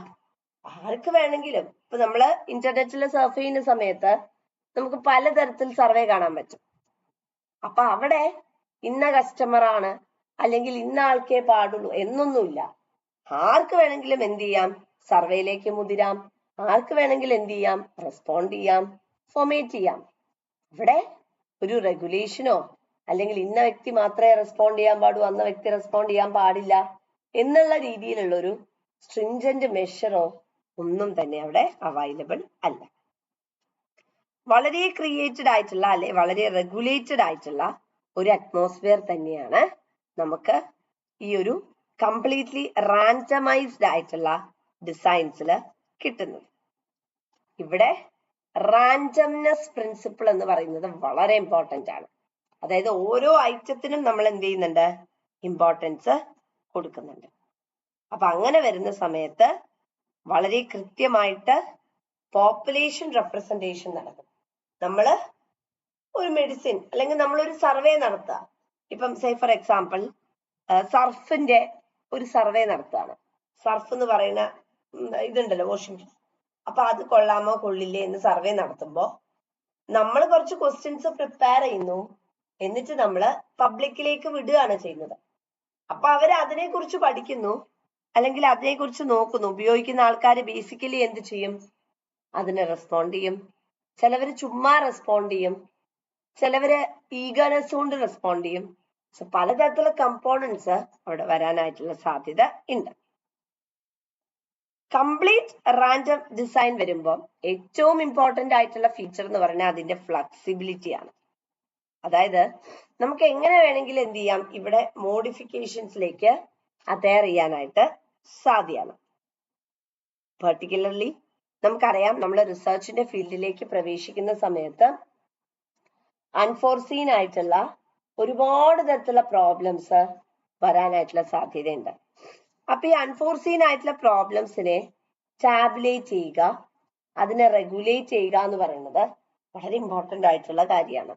ആർക്ക് വേണമെങ്കിലും ഇപ്പൊ നമ്മള് ഇന്റർനെറ്റിൽ സർഫ് ചെയ്യുന്ന സമയത്ത് നമുക്ക് പലതരത്തിൽ സർവേ കാണാൻ പറ്റും. അപ്പൊ അവിടെ ഇന്ന കസ്റ്റമർ ആണ് അല്ലെങ്കിൽ ഇന്ന ആൾക്കേ പാടുള്ളൂ എന്നൊന്നുമില്ല. ആർക്ക് വേണമെങ്കിലും എന്ത് ചെയ്യാം? സർവേയിലേക്ക് മുതിരാം. ആർക്ക് വേണമെങ്കിലും എന്ത് ചെയ്യാം? റെസ്പോണ്ട് ചെയ്യാം, ഫോർമേറ്റ് ചെയ്യാം. ഇവിടെ ഒരു റെഗുലേഷനോ അല്ലെങ്കിൽ ഇന്ന വ്യക്തി മാത്രമേ റെസ്പോണ്ട് ചെയ്യാൻ പാടൂ, അന്ന വ്യക്തി റെസ്പോണ്ട് ചെയ്യാൻ പാടില്ല എന്നുള്ള രീതിയിലുള്ള ഒരു സ്ട്രിഞ്ചന്റ് മെഷറോ ഒന്നും തന്നെ അവിടെ അവൈലബിൾ അല്ല. വളരെ ക്രിയേറ്റഡ് ആയിട്ടുള്ള അല്ലെ വളരെ റെഗുലേറ്റഡ് ആയിട്ടുള്ള ഒരു അറ്റ്മോസ്ഫിയർ തന്നെയാണ് നമുക്ക് ഈ ഒരു കംപ്ലീറ്റ്ലി റാൻഡമൈസ്ഡ് ആയിട്ടുള്ള ഡിസൈൻസിൽ കിട്ടുന്നത്. ഇവിടെ റാൻഡംനെസ് പ്രിൻസിപ്പിൾ എന്ന് പറയുന്നത് വളരെ ഇമ്പോർട്ടന്റ് ആണ്. അതായത് ഓരോ ഐറ്റത്തിനും നമ്മൾ എന്ത് ചെയ്യുന്നുണ്ട്? ഇമ്പോർട്ടൻസ് കൊടുക്കുന്നുണ്ട്. അപ്പൊ അങ്ങനെ വരുന്ന സമയത്ത് വളരെ കൃത്യമായിട്ട് പോപ്പുലേഷൻ റെപ്രസെന്റേഷൻ നടക്കും. നമ്മള് ഒരു മെഡിസിൻ അല്ലെങ്കിൽ നമ്മളൊരു സർവേ നടത്തുക. ഇപ്പം സേ ഫോർ എക്സാമ്പിൾ സർഫിന്റെ ഒരു സർവേ നടത്തുകയാണ്. സർഫ് എന്ന് പറയുന്ന ഇതുണ്ടല്ലോ, വാഷിംഗ്. അപ്പൊ അത് കൊള്ളാമോ കൊള്ളില്ലേ എന്ന് സർവേ നടത്തുമ്പോ നമ്മൾ കുറച്ച് ക്വസ്റ്റ്യൻസ് പ്രിപ്പയർ ചെയ്യുന്നു, എന്നിട്ട് നമ്മൾ പബ്ലിക്കിലേക്ക് വിടുകയാണ് ചെയ്യുന്നത്. അപ്പൊ അവർ അതിനെ കുറിച്ച് പഠിക്കുന്നു അല്ലെങ്കിൽ അതിനെ കുറിച്ച് നോക്കുന്നു. ഉപയോഗിക്കുന്ന ആൾക്കാർ ബേസിക്കലി എന്ത് ചെയ്യും? അതിനെ റെസ്പോണ്ട് ചെയ്യും. ചിലവര് ചുമ്മാ റെസ്പോണ്ട് ചെയ്യും, ചിലവര് ഈഗർനെസ് കൊണ്ട് റെസ്പോണ്ട് ചെയ്യും. സോ പലതരത്തിലുള്ള കമ്പോണൻസ് അവിടെ വരാനായിട്ടുള്ള സാധ്യത ഉണ്ട്. കംപ്ലീറ്റ് റാൻഡം ഡിസൈൻ വരുമ്പോൾ ഏറ്റവും ഇമ്പോർട്ടന്റ് ആയിട്ടുള്ള ഫീച്ചർ എന്ന് പറഞ്ഞാൽ അതിന്റെ ഫ്ലെക്സിബിലിറ്റി ആണ്. അതായത് നമുക്ക് എങ്ങനെ വേണമെങ്കിലും എന്ത് ചെയ്യാം? ഇവിടെ മോഡിഫിക്കേഷൻസിലേക്ക് അറ്റയർ ചെയ്യാനായിട്ട് സാധ്യമാണ്. പെർട്ടിക്കുലർലി നമുക്കറിയാം, നമ്മൾ റിസർച്ചിന്റെ ഫീൽഡിലേക്ക് പ്രവേശിക്കുന്ന സമയത്ത് അൺഫോർസീൻ ആയിട്ടുള്ള ഒരുപാട് തരത്തിലുള്ള പ്രോബ്ലംസ് വരാനായിട്ടുള്ള സാധ്യതയുണ്ട്. അപ്പൊ ഈ അൺഫോർസീൻ ആയിട്ടുള്ള പ്രോബ്ലംസിനെ ടാബുലേറ്റ് ചെയ്യുക, അതിനെ റെഗുലേറ്റ് ചെയ്യുക എന്ന് പറയുന്നത് വളരെ ഇമ്പോർട്ടന്റ് ആയിട്ടുള്ള കാര്യമാണ്.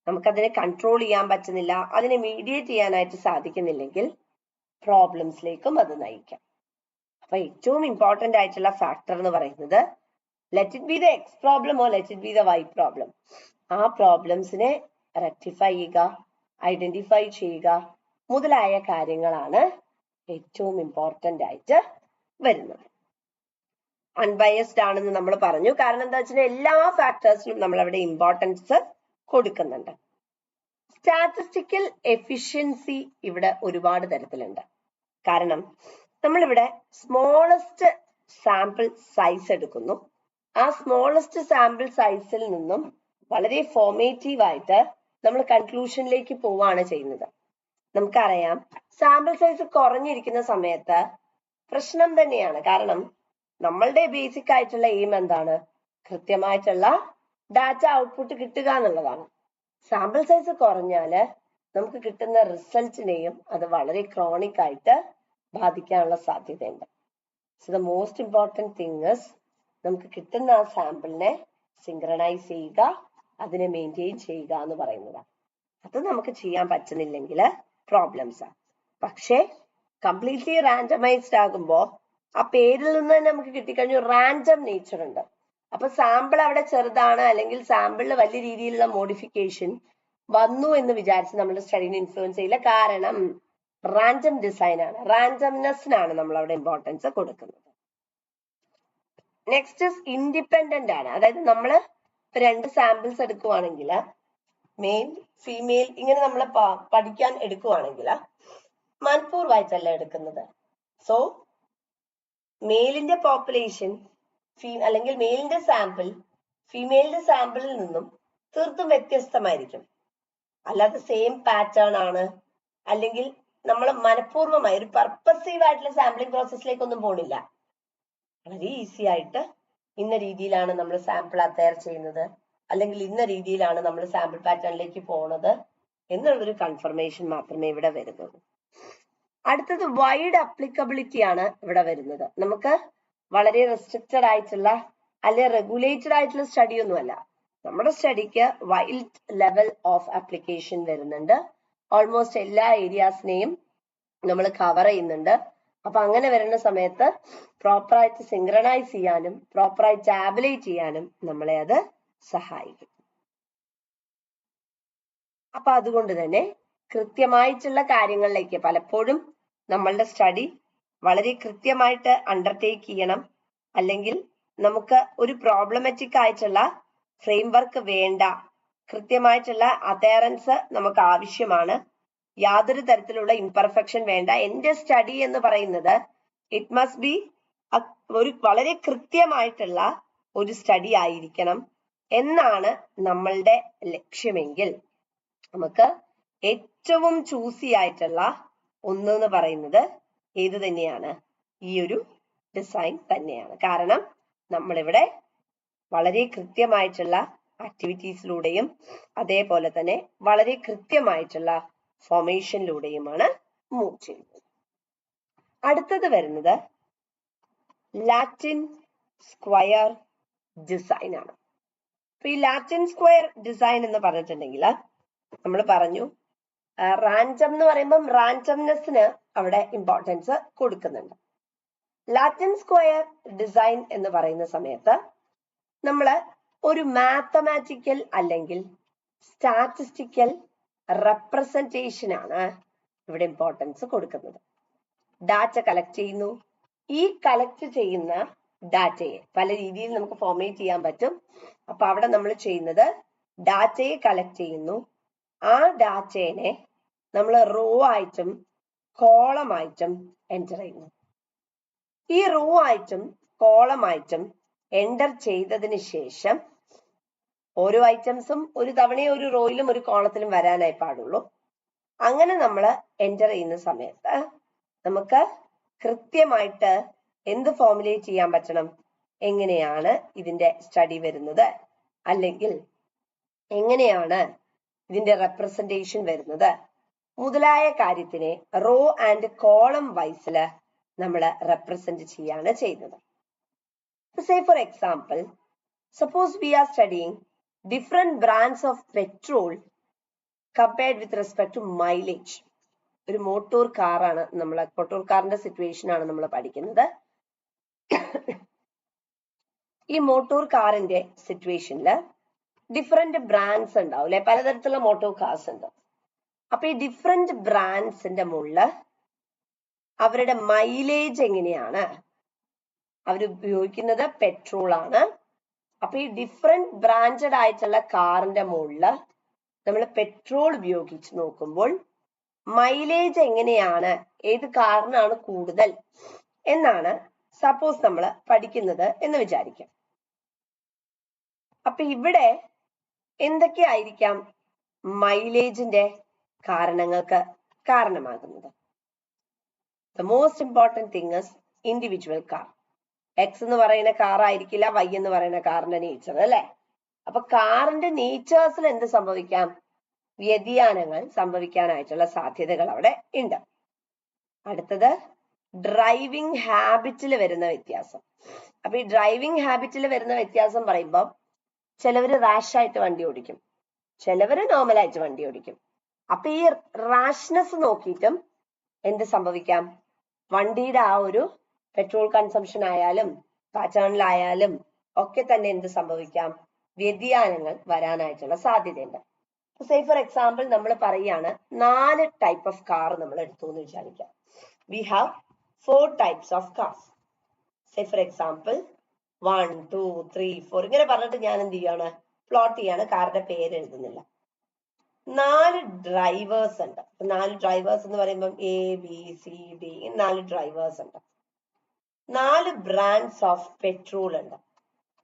നമുക്കതിനെ കൺട്രോൾ ചെയ്യാൻ പറ്റുന്നില്ല, അതിനെ മീഡിയേറ്റ് ചെയ്യാനായിട്ട് സാധിക്കുന്നില്ലെങ്കിൽ പ്രോബ്ലംസിലേക്കും അത് നയിക്കാം. അപ്പൊ ഏറ്റവും ഇമ്പോർട്ടന്റ് ആയിട്ടുള്ള ഫാക്ടർ എന്ന് പറയുന്നത് let it be the x problem or let it be the y problem, ആ പ്രോബ്ലംസിനെ റെക്ടിഫൈ ചെയ്യുക, ഐഡന്റിഫൈ ചെയ്യുക മുതലായ കാര്യങ്ങളാണ് ഏറ്റവും ഇമ്പോർട്ടന്റ് ആയിട്ട് വരുന്നത്. അൺബയസ്ഡ് ആണെന്ന് നമ്മൾ പറഞ്ഞു. കാരണം എന്താ വെച്ചാൽ എല്ലാ ഫാക്ടേഴ്സിനും നമ്മൾ അവിടെ ഇമ്പോർട്ടൻസ് കൊടുക്കുന്നുണ്ട്. സ്റ്റാറ്റിസ്റ്റിക്കൽ എഫിഷ്യൻസി ഇവിടെ ഒരുപാട് തരത്തിലുണ്ട്. കാരണം നമ്മളിവിടെ സ്മോളസ്റ്റ് സാമ്പിൾ സൈസ് എടുക്കുന്നു. ആ സ്മോളസ്റ്റ് സാമ്പിൾ സൈസിൽ നിന്നും വളരെ ഫോർമേറ്റീവ് ആയിട്ട് നമ്മൾ കൺക്ലൂഷനിലേക്ക് പോവുകയാണ് ചെയ്യുന്നത്. നമുക്കറിയാം സാമ്പിൾ സൈസ് കുറഞ്ഞിരിക്കുന്ന സമയത്ത് പ്രശ്നം തന്നെയാണ്. കാരണം നമ്മളുടെ ബേസിക് ആയിട്ടുള്ള എയിം എന്താണ്? കൃത്യമായിട്ടുള്ള ഡാറ്റ ഔട്ട്പുട്ട് കിട്ടുക എന്നുള്ളതാണ്. സാമ്പിൾ സൈസ് കുറഞ്ഞാല് നമുക്ക് കിട്ടുന്ന റിസൾട്ടിനെയും അത് വളരെ ക്രോണിക് ആയിട്ട് ബാധിക്കാനുള്ള സാധ്യതയുണ്ട്. So the most important thing is നമുക്ക് കിട്ടുന്ന ആ സാമ്പിളിനെ സിങ്ക്രണൈസ് ചെയ്യുക, അതിനെ മെയിൻറ്റെയിൻ ചെയ്യുക എന്ന് പറയുന്നതാണ്. അത് നമുക്ക് ചെയ്യാൻ പറ്റുന്നില്ലെങ്കിൽ പ്രോബ്ലംസ് ആണ്. പക്ഷേ കംപ്ലീറ്റ്ലി റാൻഡമൈസ്ഡ് ആകുമ്പോൾ ആ പേരിൽ നിന്ന് തന്നെ നമുക്ക് കിട്ടിക്കഴിഞ്ഞു റാൻഡം നേച്ചർ ഉണ്ട്. അപ്പൊ സാമ്പിൾ അവിടെ ചെറുതാണ്, അല്ലെങ്കിൽ സാമ്പിളിൽ വലിയ രീതിയിലുള്ള മോഡിഫിക്കേഷൻ വന്നു എന്ന് വിചാരിച്ച് നമ്മുടെ സ്റ്റഡീനെ ഇൻഫ്ലുവൻസ് ചെയ്യില്ല. കാരണം റാൻഡം ഡിസൈൻ ആണ്, റാൻഡംനെസ്സിനാണ് നമ്മൾ അവിടെ ഇമ്പോർട്ടൻസ് കൊടുക്കുന്നത്. നെക്സ്റ്റ് ഇൻഡിപെൻഡന്റ് ആണ്. അതായത് നമ്മൾ രണ്ട് സാമ്പിൾസ് എടുക്കുവാണെങ്കിൽ മെയിൽ ഫീമെയിൽ ഇങ്ങനെ നമ്മൾ പഠിക്കാൻ എടുക്കുവാണെങ്കിൽ മനഃപൂർവ്വമായിട്ടല്ല എടുക്കുന്നത്. സോ മെയിലിന്റെ പോപ്പുലേഷൻ അല്ലെങ്കിൽ മെയിലിന്റെ സാമ്പിൾ ഫീമെയിലിന്റെ സാമ്പിളിൽ നിന്നും തീർത്തും വ്യത്യസ്തമായിരിക്കും. അല്ലാതെ സെയിം പാറ്റേൺ ആണ്, അല്ലെങ്കിൽ നമ്മൾ മനഃപൂർവ്വമായി ഒരു പർപ്പസീവ് ആയിട്ടുള്ള സാമ്പിളിംഗ് പ്രോസസ്സിലേക്കൊന്നും പോണില്ല. വളരെ ഈസി ആയിട്ട് ഇന്ന രീതിയിലാണ് നമ്മൾ സാമ്പിൾ അത്തയർ ചെയ്യുന്നത്, അല്ലെങ്കിൽ ഇന്ന രീതിയിലാണ് നമ്മൾ സാമ്പിൾ പാറ്റേണിലേക്ക് പോണത് എന്നുള്ളൊരു കൺഫർമേഷൻ മാത്രമേ ഇവിടെ വരുന്നുള്ളൂ. അടുത്തത് വൈഡ് അപ്ലിക്കബിലിറ്റി ആണ് ഇവിടെ വരുന്നത്. നമുക്ക് വളരെ റെസ്ട്രിക്റ്റഡ് ആയിട്ടുള്ള അല്ലെ റെഗുലേറ്റഡ് ആയിട്ടുള്ള സ്റ്റഡി ഒന്നുമല്ല. നമ്മുടെ സ്റ്റഡിക്ക് വൈഡ് ലെവൽ ഓഫ് ആപ്ലിക്കേഷൻ വരുന്നുണ്ട്. ഓൾമോസ്റ്റ് എല്ലാ ഏരിയാസിനെയും നമ്മൾ കവർ ചെയ്യുന്നുണ്ട്. അപ്പൊ അങ്ങനെ വരുന്ന സമയത്ത് പ്രോപ്പറായിട്ട് സിങ്ക്രണൈസ് ചെയ്യാനും പ്രോപ്പറായിട്ട് ടാബുലേറ്റ് ചെയ്യാനും നമ്മളെ അത് സഹായിക്കും. അപ്പൊ അതുകൊണ്ട് തന്നെ കൃത്യമായിട്ടുള്ള കാര്യങ്ങളിലേക്ക് പലപ്പോഴും നമ്മളുടെ സ്റ്റഡി വളരെ കൃത്യമായിട്ട് അണ്ടർടേക്ക് ചെയ്യണം. അല്ലെങ്കിൽ നമുക്ക് ഒരു പ്രോബ്ലമാറ്റിക് ആയിട്ടുള്ള ഫ്രെയിംവർക്ക് വേണ്ട, കൃത്യമായിട്ടുള്ള അതയറൻസ് നമുക്ക് ആവശ്യമാണ്. യാതൊരു തരത്തിലുള്ള ഇംപെർഫെക്ഷൻ വേണ്ട. എന്റെ സ്റ്റഡി എന്ന് പറയുന്നത് ഇറ്റ് മസ്റ്റ് ബി ഒരു വളരെ കൃത്യമായിട്ടുള്ള ഒരു സ്റ്റഡി ആയിരിക്കണം എന്നാണ് നമ്മളുടെ ലക്ഷ്യമെങ്കിൽ നമുക്ക് ഏറ്റവും ചൂസി ആയിട്ടുള്ള ഒന്ന് പറയുന്നത് ഏത് തന്നെയാണ്? ഈ ഒരു ഡിസൈൻ തന്നെയാണ്. കാരണം നമ്മളിവിടെ വളരെ കൃത്യമായിട്ടുള്ള ആക്ടിവിറ്റീസിലൂടെയും അതേപോലെ തന്നെ വളരെ കൃത്യമായിട്ടുള്ള ഫോർമേഷനിലൂടെയുമാണ് മൂവ് ചെയ്യുന്നത്. അടുത്തത് വരുന്നത് ലാറ്റിൻ സ്ക്വയർ ഡിസൈൻ ആണ്. അപ്പൊ ഈ ലാറ്റിൻ സ്ക്വയർ ഡിസൈൻ എന്ന് പറഞ്ഞിട്ടുണ്ടെങ്കിൽ നമ്മൾ പറഞ്ഞു റാൻഡം എന്ന് പറയുമ്പം റാൻഡംനെസ്സിന് അവിടെ ഇമ്പോർട്ടൻസ് കൊടുക്കുന്നുണ്ട്. ലാറ്റിൻ സ്ക്വയർ ഡിസൈൻ എന്ന് പറയുന്ന സമയത്ത് നമ്മൾ ഒരു മാത്തമാറ്റിക്കൽ അല്ലെങ്കിൽ സ്റ്റാറ്റിസ്റ്റിക്കൽ റെപ്രസെന്റേഷൻ ആണ് ഇവിടെ ഇമ്പോർട്ടൻസ് കൊടുക്കുന്നത്. ഡാറ്റ കളക്ട് ചെയ്യുന്നു. ഈ കളക്ട് ചെയ്യുന്ന ഡാറ്റയെ പല രീതിയിൽ നമുക്ക് ഫോർമേറ്റ് ചെയ്യാൻ പറ്റും. അപ്പൊ അവിടെ നമ്മൾ ചെയ്യുന്നത് ഡാറ്റയെ കളക്ട് ചെയ്യുന്നു. ആ ഡാറ്റയെ നമ്മൾ റോ ആയിട്ടും കോളം ആയിട്ടും എൻ്റർ ചെയ്യുന്നു. ഈ റോ ആയിട്ടും കോളം ആയിട്ടും എൻ്റർ ചെയ്തതിന് ശേഷം ഓരോ ഐറ്റംസും ഒരു തവണയും ഒരു റോയിലും ഒരു കോളത്തിലും വരാനായി പാടുള്ളൂ. അങ്ങനെ നമ്മൾ എൻ്റർ ചെയ്യുന്ന സമയത്ത് നമുക്ക് കൃത്യമായിട്ട് എന്ത് ഫോർമുലേറ്റ് ചെയ്യാൻ പറ്റണം? എങ്ങനെയാണ് ഇതിന്റെ സ്റ്റഡി വരുന്നത്, അല്ലെങ്കിൽ എങ്ങനെയാണ് ഇതിന്റെ റെപ്രസെന്റേഷൻ വരുന്നത് മുതലായ കാര്യത്തിനെ റോ ആൻഡ് കോളം വൈസിൽ നമ്മൾ റെപ്രസെന്റ് ചെയ്യാണ് ചെയ്യുന്നത്. Say for example, suppose we are studying different brands of petrol compared with respect to mileage. ഒരു മോട്ടോർ കാറാണ്, നമ്മൾ മോട്ടോർ കാറിന്റെ സിറ്റുവേഷൻ ആണ് നമ്മൾ പഠിക്കുന്നത്. ഈ മോട്ടോർ കാറിന്റെ സിറ്റുവേഷനിൽ ഡിഫറെന്റ് ബ്രാൻഡ്സ് ഉണ്ടാവും അല്ലെ, പലതരത്തിലുള്ള മോട്ടോർ കാർസ് ഉണ്ട്. അപ്പൊ ഈ ഡിഫറെന്റ് ബ്രാൻഡ്സിന്റെ മുകളിൽ അവരുടെ മൈലേജ് എങ്ങനെയാണ്? അവർ ഉപയോഗിക്കുന്നത് പെട്രോൾ ആണ്. അപ്പൊ ഈ ഡിഫറെന്റ് ബ്രാൻഡഡ് ആയിട്ടുള്ള കാറിന്റെ മുകളിൽ നമ്മൾ പെട്രോൾ ഉപയോഗിച്ച് നോക്കുമ്പോൾ മൈലേജ് എങ്ങനെയാണ്, ഏത് കാറിനാണ് കൂടുതൽ എന്നാണ് സപ്പോസ് നമ്മൾ പഠിക്കുന്നത് എന്ന് വിചാരിക്കാം. അപ്പൊ ഇവിടെ എന്തൊക്കെയായിരിക്കാം മൈലേജിന്റെ കാരണങ്ങൾക്ക് കാരണമാകുന്നത്? The most important thing is individual car. X എന്ന് പറയുന്ന കാർ ആയിരിക്കില്ല വൈ എന്ന് പറയുന്ന കാറിന്റെ നേച്ചർ, അല്ലെ? അപ്പൊ കാറിന്റെ നേച്ചേഴ്സിൽ എന്ത് സംഭവിക്കാം? വ്യതിയാനങ്ങൾ സംഭവിക്കാനായിട്ടുള്ള സാധ്യതകൾ അവിടെ ഉണ്ട്. അടുത്തത് ഡ്രൈവിംഗ് ഹാബിറ്റിൽ വരുന്ന വ്യത്യാസം. അപ്പൊ ഈ ഡ്രൈവിംഗ് ഹാബിറ്റിൽ വരുന്ന വ്യത്യാസം പറയുമ്പോൾ ചിലവര് റാഷായിട്ട് വണ്ടി ഓടിക്കും, ചിലവര് നോർമലായിട്ട് വണ്ടി ഓടിക്കും. അപ്പൊ ഈ റാഷ്നെസ് നോക്കിയിട്ടും എന്ത് സംഭവിക്കാം? വണ്ടിയുടെ ആ ഒരു പെട്രോൾ കൺസംഷൻ ആയാലും പാറ്റേണിലായാലും ഒക്കെ തന്നെ എന്ത് സംഭവിക്കാം? വ്യതിയാനങ്ങൾ വരാനായിട്ടുള്ള സാധ്യതയുണ്ട്. സേ ഫോർ എക്സാമ്പിൾ നമ്മൾ പറയുകയാണ് 4 ടൈപ്പ് ഓഫ് കാർ നമ്മൾ എടുത്തു എന്ന് വിചാരിക്കാം. We have 4 types of cars. Say for example 1, 2, 3, 4 ഇങ്ങനെ പറഞ്ഞിട്ട് ഞാൻ എന്ത് ചെയ്യാണ്? പ്ലോട്ട് ചെയ്യാണ്, കാറിന്റെ പേര് എഴുതുന്നില്ല. 4 ഡ്രൈവേഴ്സ് ഉണ്ട്. 4 ഡ്രൈവേഴ്സ് എന്ന് പറയുമ്പോൾ ABCD 4 ഡ്രൈവേഴ്സ് ഉണ്ട്. 4 ബ്രാൻഡ്സ് ഓഫ് പെട്രോൾ ഉണ്ട്.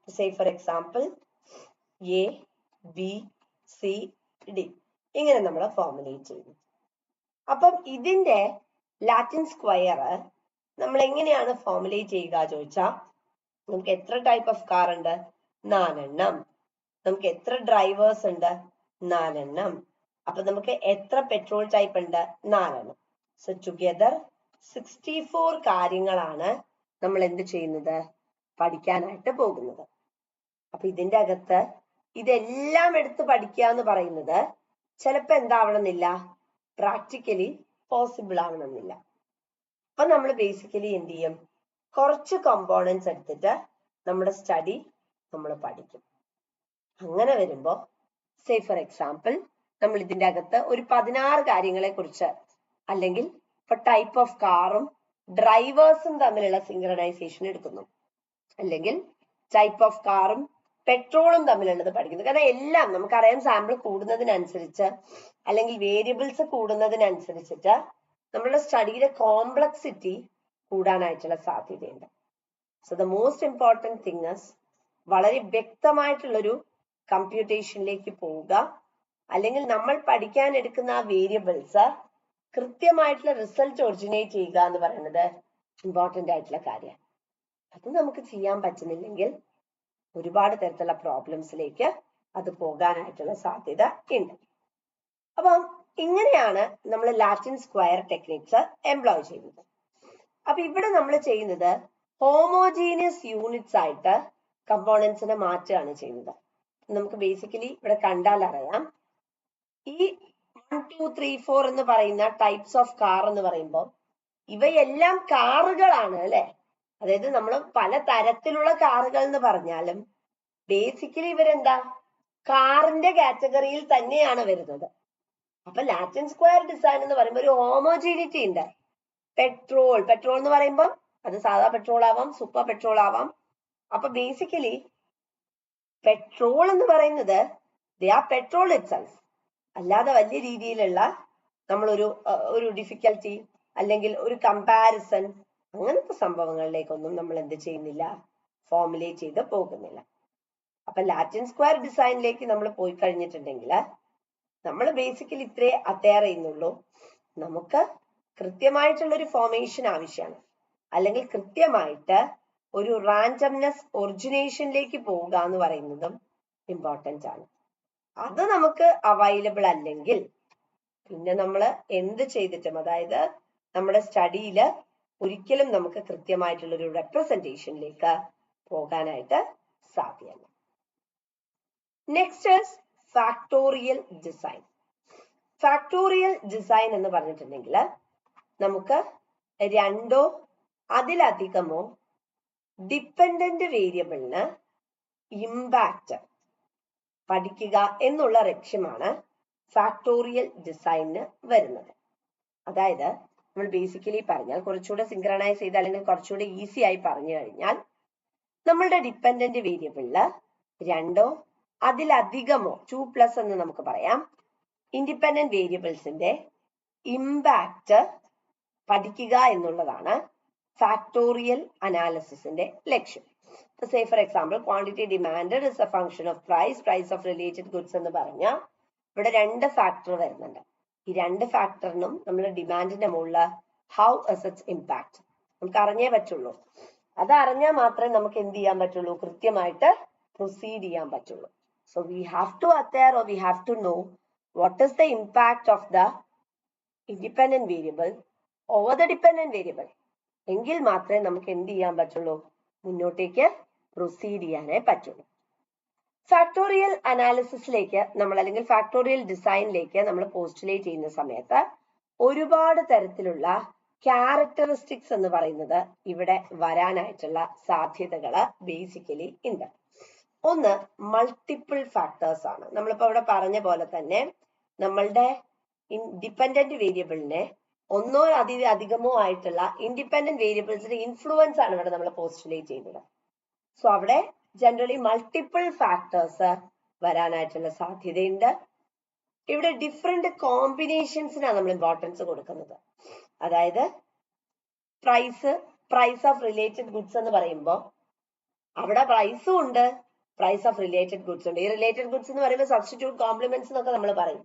സേ ഫോർ എക്സാമ്പിൾ ABCD ഇങ്ങനെ നമ്മൾ ഫോർമുലേറ്റ് ചെയ്യുന്നു. അപ്പം ഇതിന്റെ ലാറ്റിൻ സ്ക്വയർ നമ്മൾ എങ്ങനെയാണ് ഫോർമുലേറ്റ് ചെയ്യുക ചോദിച്ചാൽ, നമുക്ക് എത്ര ടൈപ്പ് ഓഫ് കാർ ഉണ്ട്? 4 എണ്ണം. നമുക്ക് എത്ര ഡ്രൈവേഴ്സ് ഉണ്ട്? 4 എണ്ണം. അപ്പൊ നമുക്ക് എത്ര പെട്രോൾ ടൈപ്പ് ഉണ്ട്? 4 എണ്ണം. സോ ടുഗെദർ 64 കാര്യങ്ങളാണ് നമ്മൾ എന്ത് ചെയ്യുന്നത്? പഠിക്കാനായിട്ട് പോകുന്നത്. അപ്പൊ ഇതിന്റെ അകത്ത് ഇതെല്ലാം എടുത്ത് പഠിക്കുക എന്ന് പറയുന്നത് ചിലപ്പോ എന്താവണമെന്നില്ല, പ്രാക്ടിക്കലി പോസിബിൾ ആവണമെന്നില്ല. അപ്പൊ നമ്മൾ ബേസിക്കലി എന്ത് ചെയ്യും? കുറച്ച് കമ്പോണൻസ് എടുത്തിട്ട് നമ്മുടെ സ്റ്റഡി നമ്മൾ പഠിക്കും. അങ്ങനെ വരുമ്പോ സേ ഫോർ എക്സാമ്പിൾ നമ്മൾ ഇതിന്റെ അകത്ത് ഒരു 16 കാര്യങ്ങളെ കുറിച്ച്, അല്ലെങ്കിൽ ഇപ്പൊ ടൈപ്പ് ഓഫ് കാറും ഡ്രൈവേഴ്സും തമ്മിലുള്ള സിങ്ക്രണൈസേഷൻ എടുക്കുന്നു, അല്ലെങ്കിൽ ടൈപ്പ് ഓഫ് കാറും പെട്രോളും തമ്മിലുള്ളത് പഠിക്കുന്നു. കാരണം എല്ലാം നമുക്കറിയാം, സാമ്പിൾ കൂടുന്നതിനനുസരിച്ച് അല്ലെങ്കിൽ വേരിയബിൾസ് കൂടുന്നതിനനുസരിച്ചിട്ട് നമ്മുടെ സ്റ്റഡിയുടെ കോംപ്ലക്സിറ്റി കൂടാനായിട്ടുള്ള സാധ്യതയുണ്ട്. So the most important thing is വളരെ വ്യക്തമായിട്ടുള്ളൊരു കമ്പ്യൂട്ടേഷനിലേക്ക് പോവുക, അല്ലെങ്കിൽ നമ്മൾ പഠിക്കാൻ എടുക്കുന്ന ആ വേരിയബിൾസ് കൃത്യമായിട്ടുള്ള റിസൾട്ട് ഒറിജിനേറ്റ് ചെയ്യുക എന്ന് പറയുന്നത് ഇമ്പോർട്ടൻ്റ് ആയിട്ടുള്ള കാര്യമാണ്. അത് നമുക്ക് ചെയ്യാൻ പറ്റുന്നില്ലെങ്കിൽ ഒരുപാട് തരത്തിലുള്ള പ്രോബ്ലംസിലേക്ക് അത് പോകാനായിട്ടുള്ള സാധ്യത ഉണ്ട്. അപ്പം ഇങ്ങനെയാണ് നമ്മൾ ലാറ്റിൻ സ്ക്വയർ ടെക്നിക്സ് എംപ്ലോയ് ചെയ്യുന്നത്. അപ്പൊ ഇവിടെ നമ്മൾ ചെയ്യുന്നത് ഹോമോജീനിയസ് യൂണിറ്റ്സ് ആയിട്ട് കമ്പോണൻസിനെ മാറ്റുകയാണ് ചെയ്യുന്നത്. നമുക്ക് ബേസിക്കലി ഇവിടെ കണ്ടാൽ അറിയാം, ഈ 1, 2, 3, 4 എന്ന് പറയുന്ന ടൈപ്സ് ഓഫ് കാർ എന്ന് പറയുമ്പോൾ ഇവയെല്ലാം കാറുകളാണ്, അല്ലെ? അതായത് നമ്മൾ പല തരത്തിലുള്ള കാറുകൾ എന്ന് പറഞ്ഞാലും ബേസിക്കലി ഇവരെന്താ? കാറിന്റെ കാറ്റഗറിയിൽ തന്നെയാണ് വരുന്നത്. അപ്പൊ ലാറ്റിൻ സ്ക്വയർ ഡിസൈൻ എന്ന് പറയുമ്പോൾ ഒരു ഹോമോജീനിറ്റി ഉണ്ട്. പെട്രോൾ എന്ന് പറയുമ്പോൾ അത് സാധാ പെട്രോൾ ആവാം, സൂപ്പർ പെട്രോൾ ആവാം. അപ്പൊ ബേസിക്കലി പെട്രോൾ എന്ന് പറയുന്നത് പെട്രോൾ ഇറ്റ്സെൽഫ്, അല്ലാതെ വലിയ രീതിയിലുള്ള നമ്മളൊരു ഡിഫിക്കൽറ്റി അല്ലെങ്കിൽ ഒരു കമ്പാരിസൺ അങ്ങനത്തെ സംഭവങ്ങളിലേക്കൊന്നും നമ്മൾ എന്ത് ചെയ്യുന്നില്ല, ഫോർമുലേറ്റ് ചെയ്ത് പോകുന്നില്ല. അപ്പൊ ലാറ്റിൻ സ്ക്വയർ ഡിസൈനിലേക്ക് നമ്മൾ പോയി കഴിഞ്ഞിട്ടുണ്ടെങ്കിൽ നമ്മൾ ബേസിക്കലി ഇത്രേ അറ്റയർ ചെയ്യുന്നുള്ളൂ. നമുക്ക് കൃത്യമായിട്ടുള്ളൊരു ഫോർമേഷൻ ആവശ്യമാണ്, അല്ലെങ്കിൽ കൃത്യമായിട്ട് ഒരു റാൻഡംനെസ് ഒറിജിനേഷനിലേക്ക് പോവുക എന്ന് പറയുന്നതും ഇമ്പോർട്ടൻ്റ് ആണ്. അത് നമുക്ക് അവൈലബിൾ അല്ലെങ്കിൽ പിന്നെ നമ്മൾ എന്ത് ചെയ്തിട്ടും, അതായത് നമ്മുടെ സ്റ്റഡിയിൽ ഒരിക്കലും നമുക്ക് കൃത്യമായിട്ടുള്ളൊരു റെപ്രസെന്റേഷനിലേക്ക് പോകാനായിട്ട് സാധ്യമല്ല. Next is factorial design. Factorial design എന്ന് പറഞ്ഞിട്ടുണ്ടെങ്കിൽ നമുക്ക് 2 അതിലധികമോ ഡിപ്പെൻഡന്റ് വേരിയബിളിന് ഇമ്പാക്റ്റ് പഠിക്കുക എന്നുള്ള ലക്ഷ്യമാണ് ഫാക്ടോറിയൽ ഡിസൈനിന് വരുന്നത്. അതായത് നമ്മൾ ബേസിക്കലി പറഞ്ഞാൽ കുറച്ചുകൂടെ സിങ്ക്രണൈസ് ചെയ്ത് അല്ലെങ്കിൽ കുറച്ചുകൂടെ ഈസി ആയി പറഞ്ഞു കഴിഞ്ഞാൽ നമ്മളുടെ ഡിപ്പെൻഡന്റ് വേരിയബിളില് രണ്ടോ അതിലധികമോ 2+ എന്ന് നമുക്ക് പറയാം ഇൻഡിപെൻഡന്റ് വേരിയബിൾസിന്റെ ഇമ്പാക്ട് പഠിക്കുക എന്നുള്ളതാണ് ഫാക്ടോറിയൽ അനാലിസിസിന്റെ ലക്ഷ്യം. Say for example, quantity demanded is a function of price of related goods എന്ന് പറഞ്ഞാൽ ഇവിടെ രണ്ട് ഫാക്ടർ വരുന്നുണ്ട്. ഈ രണ്ട് ഫാക്ടറിനും നമ്മൾ ഡിമാൻഡിന്റെ മുകളിൽ ഹൗ അസറ്റ്സ് ഇമ്പാക്ട് നമുക്ക് അറിഞ്ഞേ പറ്റുള്ളൂ. അത് അറിഞ്ഞാൽ മാത്രമേ നമുക്ക് എന്ത് ചെയ്യാൻ പറ്റുള്ളൂ, കൃത്യമായിട്ട് പ്രൊസീഡ് ചെയ്യാൻ പറ്റുള്ളൂ. So we have to attire or we have to know what is the impact of the independent variable over the dependent variable. എങ്കിൽ മാത്രമേ നമുക്ക് എന്ത് ചെയ്യാൻ പറ്റുള്ളൂ, മുന്നോട്ടേക്ക് പ്രൊസീഡ് ചെയ്യാനേ പറ്റുള്ളൂ. ഫാക്ടോറിയൽ അനാലിസിസിലേക്ക് നമ്മൾ അല്ലെങ്കിൽ ഫാക്ടോറിയൽ ഡിസൈനിലേക്ക് നമ്മൾ പോസ്റ്റുലേറ്റ് ചെയ്യുന്ന സമയത്ത് ഒരുപാട് തരത്തിലുള്ള ക്യാരക്ടറിസ്റ്റിക്സ് എന്ന് പറയുന്നത് ഇവിടെ വരാനായിട്ടുള്ള സാധ്യതകള് ബേസിക്കലി ഉണ്ട്. ഒന്ന് മൾട്ടിപ്പിൾ ഫാക്ടേഴ്സ് ആണ്. നമ്മളിപ്പോ ഇവിടെ പറഞ്ഞ പോലെ തന്നെ നമ്മളുടെ ഡിപെൻഡന്റ് വേരിയബിളിനെ ഒന്നോ അതിലധികമോ ആയിട്ടുള്ള ഇൻഡിപെൻഡന്റ് വേരിയബിൾസിന്റെ ഇൻഫ്ലുവൻസ് ആണ് ഇവിടെ നമ്മൾ പോസ്റ്റുലേറ്റ് ചെയ്യുന്നത്. സോ അവിടെ ജനറലി മൾട്ടിപ്പിൾ ഫാക്ടേഴ്സ് വരാനായിട്ടുള്ള സാധ്യതയുണ്ട്. ഇവിടെ ഡിഫറെന്റ് കോമ്പിനേഷൻസിനാണ് നമ്മൾ ഇമ്പോർട്ടൻസ് കൊടുക്കുന്നത്. അതായത് പ്രൈസ് ഓഫ് റിലേറ്റഡ് ഗുഡ്സ് എന്ന് പറയുമ്പോൾ അവിടെ പ്രൈസും ഉണ്ട്, പ്രൈസ് ഓഫ് റിലേറ്റഡ് ഗുഡ്സ് ഉണ്ട്. ഈ റിലേറ്റഡ് ഗുഡ്സ് എന്ന് പറയുമ്പോൾ സബ്സ്റ്റിറ്റ്യൂട്ട് കോംപ്ലിമെന്റ്സ് എന്നൊക്കെ നമ്മൾ പറയും.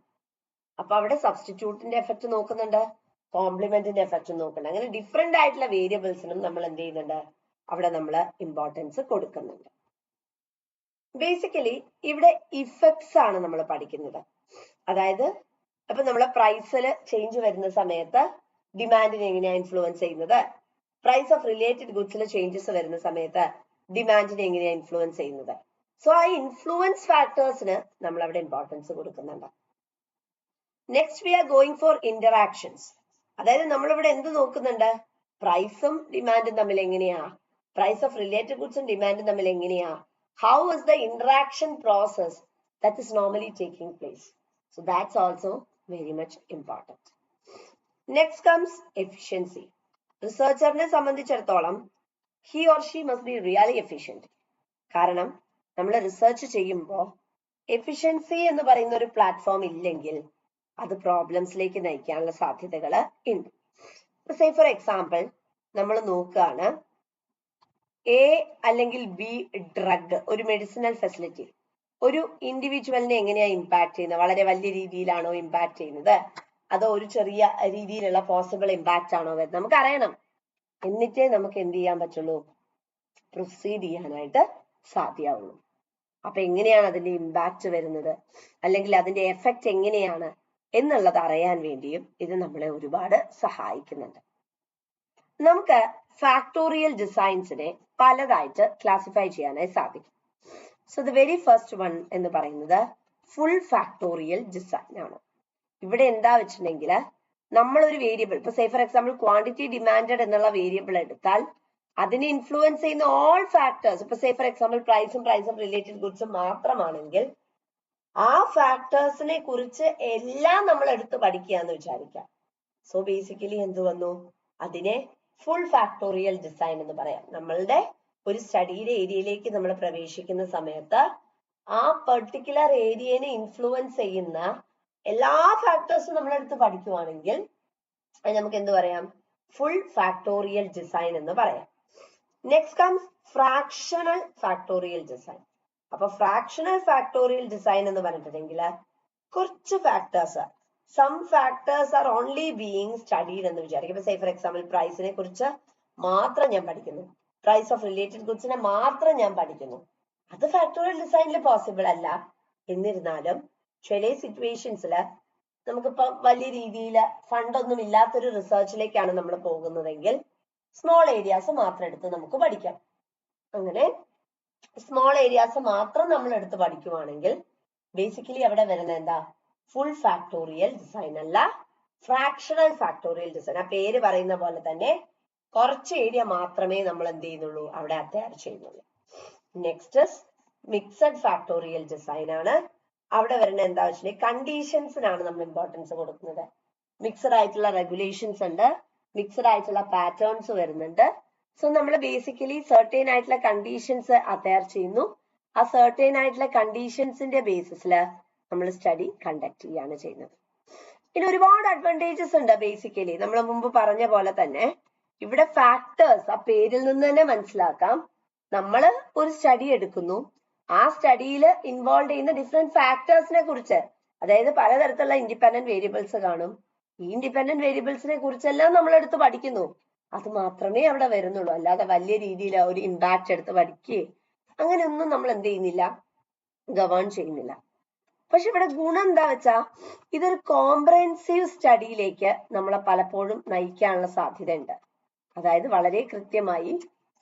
അപ്പൊ അവിടെ സബ്സ്റ്റിറ്റ്യൂട്ടിന്റെ എഫക്ട് നോക്കുന്നുണ്ട്, കോംപ്ലിമെന്റിന്റെ എഫക്ട് നോക്കുന്നുണ്ട്. അങ്ങനെ ഡിഫറെന്റ് ആയിട്ടുള്ള വേരിയബിൾസിനും നമ്മൾ എന്ത് ചെയ്യുന്നുണ്ട്, അവിടെ നമ്മൾ ഇമ്പോർട്ടൻസ് കൊടുക്കുന്നുണ്ട്. ബേസിക്കലി ഇവിടെ ഇഫക്ട്സ് ആണ് നമ്മൾ പഠിക്കുന്നത്. അതായത് അപ്പൊ നമ്മളെ പ്രൈസിൽ ചേഞ്ച് വരുന്ന സമയത്ത് ഡിമാൻഡിനെ എങ്ങനെയാണ് ഇൻഫ്ലുവൻസ് ചെയ്യുന്നത്, പ്രൈസ് ഓഫ് റിലേറ്റഡ് ഗുഡ്സിൽ ചേഞ്ചസ് വരുന്ന സമയത്ത് ഡിമാൻഡിനെ എങ്ങനെയാണ് ഇൻഫ്ലുവൻസ് ചെയ്യുന്നത്. സോ ആ ഇൻഫ്ലുവൻസ് ഫാക്ടേഴ്സിന് നമ്മൾ അവിടെ ഇമ്പോർട്ടൻസ് കൊടുക്കുന്നുണ്ട്. Next we are going for interactions. അതായത് നമ്മളിവിടെ എന്ത് നോക്കുന്നുണ്ട്, പ്രൈസും ഡിമാൻഡും തമ്മിൽ എങ്ങനെയാ, പ്രൈസ് ഓഫ് റിലേറ്റഡ് ഗുഡ്സും ഡിമാൻഡും തമ്മിൽ എങ്ങനെയാ, how is the interaction process that is normally taking place. So that's also very much important. Next comes efficiency. റിസർച്ചറിനെ സംബന്ധിച്ചിടത്തോളം he or she must be really efficient. കാരണം നമ്മൾ റിസർച്ച് ചെയ്യുമ്പോൾ എഫിഷ്യൻസി എന്ന് പറയുന്ന ഒരു പ്ലാറ്റ്ഫോം ഇല്ലെങ്കിൽ അത് പ്രോബ്ലംസിലേക്ക് നയിക്കാനുള്ള സാധ്യതകൾ ഉണ്ട്. സേ ഫോർ എക്സാമ്പിൾ നമ്മൾ നോക്കുകയാണ്, എ അല്ലെങ്കിൽ ബി ഡ്രഗ് ഒരു മെഡിസിനൽ ഫെസിലിറ്റി ഒരു ഇൻഡിവിജ്വലിനെ എങ്ങനെയാ ഇമ്പാക്ട് ചെയ്യുന്നത്, വളരെ വലിയ രീതിയിലാണോ ഇമ്പാക്ട് ചെയ്യുന്നത്, അതോ ഒരു ചെറിയ രീതിയിലുള്ള പോസിബിൾ ഇമ്പാക്ട് ആണോ വരുന്നത്, നമുക്ക് അറിയണം. എന്നിട്ടേ നമുക്ക് എന്ത് ചെയ്യാൻ പറ്റുള്ളൂ, പ്രൊസീഡ് ചെയ്യാനായിട്ട് സാധ്യമാവുള്ളൂ. അപ്പൊ എങ്ങനെയാണ് അതിന്റെ ഇമ്പാക്ട് വരുന്നത്, അല്ലെങ്കിൽ അതിന്റെ എഫക്റ്റ് എങ്ങനെയാണ് എന്നുള്ളത് അറിയാൻ വേണ്ടിയും ഇത് നമ്മളെ ഒരുപാട് സഹായിക്കുന്നുണ്ട്. നമുക്ക് ഫാക്ടോറിയൽ ഡിസൈൻസിനെ പലതായിട്ട് ക്ലാസിഫൈ ചെയ്യാനായി സാധിക്കും. So the very first one എന്ന് പറയുന്നത് ഫുൾ ഫാക്ടോറിയൽ ഡിസൈൻ ആണ്. ഇവിടെ എന്താ വെച്ചിട്ടുണ്ടെങ്കിൽ നമ്മൾ ഒരു വേരിയബിൾ, ഇപ്പൊ say for example quantity demanded എന്നുള്ള വേരിയബിൾ എടുത്താൽ അതിനെ ഇൻഫ്ലുവൻസ് ചെയ്യുന്ന ഓൾ ഫാക്ടേഴ്സ്, ഇപ്പൊ സേ ഫോർ എക്സാമ്പിൾ പ്രൈസും റിലേറ്റഡ് ഗുഡ്സും മാത്രമാണെങ്കിൽ ആ ഫാക്ടേഴ്സിനെ കുറിച്ച് എല്ലാം നമ്മൾ എടുത്ത് പഠിക്കുകയെന്ന് വിചാരിക്കാം. സോ ബേസിക്കലി എന്ത് വന്നു, അതിനെ ഫുൾ ഫാക്ടോറിയൽ ഡിസൈൻ എന്ന് പറയാം. നമ്മളുടെ ഒരു സ്റ്റഡിയുടെ ഏരിയയിലേക്ക് നമ്മൾ പ്രവേശിക്കുന്ന സമയത്ത് ആ പെർട്ടിക്കുലർ ഏരിയനെ ഇൻഫ്ലുവൻസ് ചെയ്യുന്ന എല്ലാ ഫാക്ടേഴ്സും നമ്മൾ എടുത്ത് പഠിക്കുവാണെങ്കിൽ നമുക്ക് എന്ത് പറയാം, ഫുൾ ഫാക്ടോറിയൽ ഡിസൈൻ എന്ന് പറയാം. Next comes fractional factorial design. അപ്പൊ ഫ്രാക്ഷണൽ ഫാക്ടോറിയൽ ഡിസൈൻ എന്ന് പറഞ്ഞിട്ടുണ്ടെങ്കിൽ കുറച്ച് factors, some factors are only being studied എന്ന് വിചാരിക്കും. സേ ഫോർ എക്സാമ്പിൾ പ്രൈസിനെ കുറിച്ച് മാത്രം ഞാൻ പഠിക്കുന്നു, പ്രൈസ് ഓഫ് റിലേറ്റഡ് ഗുഡ്സിനെ മാത്രം ഞാൻ പഠിക്കുന്നു, അത് ഫാക്ടോറിയൽ ഡിസൈനിൽ പോസിബിൾ അല്ല. എന്നിരുന്നാലും ചില സിറ്റുവേഷൻസിൽ നമുക്കിപ്പോ വലിയ രീതിയിൽ ഫണ്ടൊന്നും ഇല്ലാത്തൊരു റിസർച്ചിലേക്കാണ് നമ്മൾ പോകുന്നതെങ്കിൽ സ്മോൾ ഏരിയാസ് മാത്രം എടുത്ത് നമുക്ക് പഠിക്കാം. അങ്ങനെ സ്മോൾ ഏരിയാസ് മാത്രം നമ്മൾ എടുത്ത് പഠിക്കുവാണെങ്കിൽ ബേസിക്കലി അവിടെ വരുന്ന എന്താ, ഫുൾ ഫാക്ടോറിയൽ ഡിസൈൻ അല്ല, ഫ്രാക്ഷണൽ ഫാക്ടോറിയൽ ഡിസൈൻ. ആ പേര് പറയുന്ന പോലെ തന്നെ കുറച്ച് ഏരിയ മാത്രമേ നമ്മൾ എന്ത് ചെയ്യുന്നുള്ളൂ, അവിടെ അറ്റയർ ചെയ്യുന്നുള്ളൂ. നെക്സ്റ്റ് മിക്സഡ് ഫാക്ടോറിയൽ ഡിസൈൻ ആണ്. അവിടെ വരുന്ന എന്താ വെച്ചിട്ടുണ്ടെങ്കിൽ കണ്ടീഷൻസിനാണ് നമ്മൾ ഇമ്പോർട്ടൻസ് കൊടുക്കുന്നത്. മിക്സഡ് ആയിട്ടുള്ള റെഗുലേഷൻസ് ഉണ്ട്, മിക്സഡ് ആയിട്ടുള്ള പാറ്റേൺസ് വരുന്നുണ്ട്. സോ നമ്മൾ ബേസിക്കലി സർട്ടേൺ ആയിട്ടുള്ള കണ്ടീഷൻസ് അറ്റയർ ചെയ്യുന്നു. ആ സർട്ടേൺ ആയിട്ടുള്ള കണ്ടീഷൻസിന്റെ ബേസിസിൽ നമ്മൾ സ്റ്റഡി കണ്ടക്ട് ചെയ്യാണ് ചെയ്യുന്നത്. ഇനി ഒരുപാട് അഡ്വാൻറ്റേജസ് ഉണ്ട്. ബേസിക്കലി നമ്മൾ മുമ്പ് പറഞ്ഞ പോലെ തന്നെ ഇവിടെ ഫാക്ടേഴ്സ് ആ പേരിൽ നിന്ന് തന്നെ മനസ്സിലാക്കാം. നമ്മൾ ഒരു സ്റ്റഡി എടുക്കുന്നു, ആ സ്റ്റഡിയിൽ ഇൻവോൾവ് ചെയ്യുന്ന ഡിഫറെന്റ് ഫാക്ടേഴ്സിനെ കുറിച്ച്, അതായത് പലതരത്തിലുള്ള ഇൻഡിപെൻഡന്റ് വേരിയബിൾസ് കാണും. ഈ ഇൻഡിപെൻഡന്റ് വേരിയബിൾസിനെ കുറിച്ചെല്ലാം നമ്മൾ എടുത്ത് പഠിക്കുന്നു. അത് മാത്രമേ അവിടെ വരുന്നുള്ളൂ. അല്ലാതെ വലിയ രീതിയിൽ ഒരു ഇമ്പാക്ട് എടുത്ത് പഠിക്കുകയും അങ്ങനെയൊന്നും നമ്മൾ എന്ത് ചെയ്യുന്നില്ല, ഗവേൺ ചെയ്യുന്നില്ല. പക്ഷെ ഇവിടെ ഗുണം എന്താ വെച്ചാ ഇതൊരു കോംപ്രഹെൻസീവ് സ്റ്റഡിയിലേക്ക് നമ്മളെ പലപ്പോഴും നയിക്കാനുള്ള സാധ്യതയുണ്ട്. അതായത് വളരെ കൃത്യമായി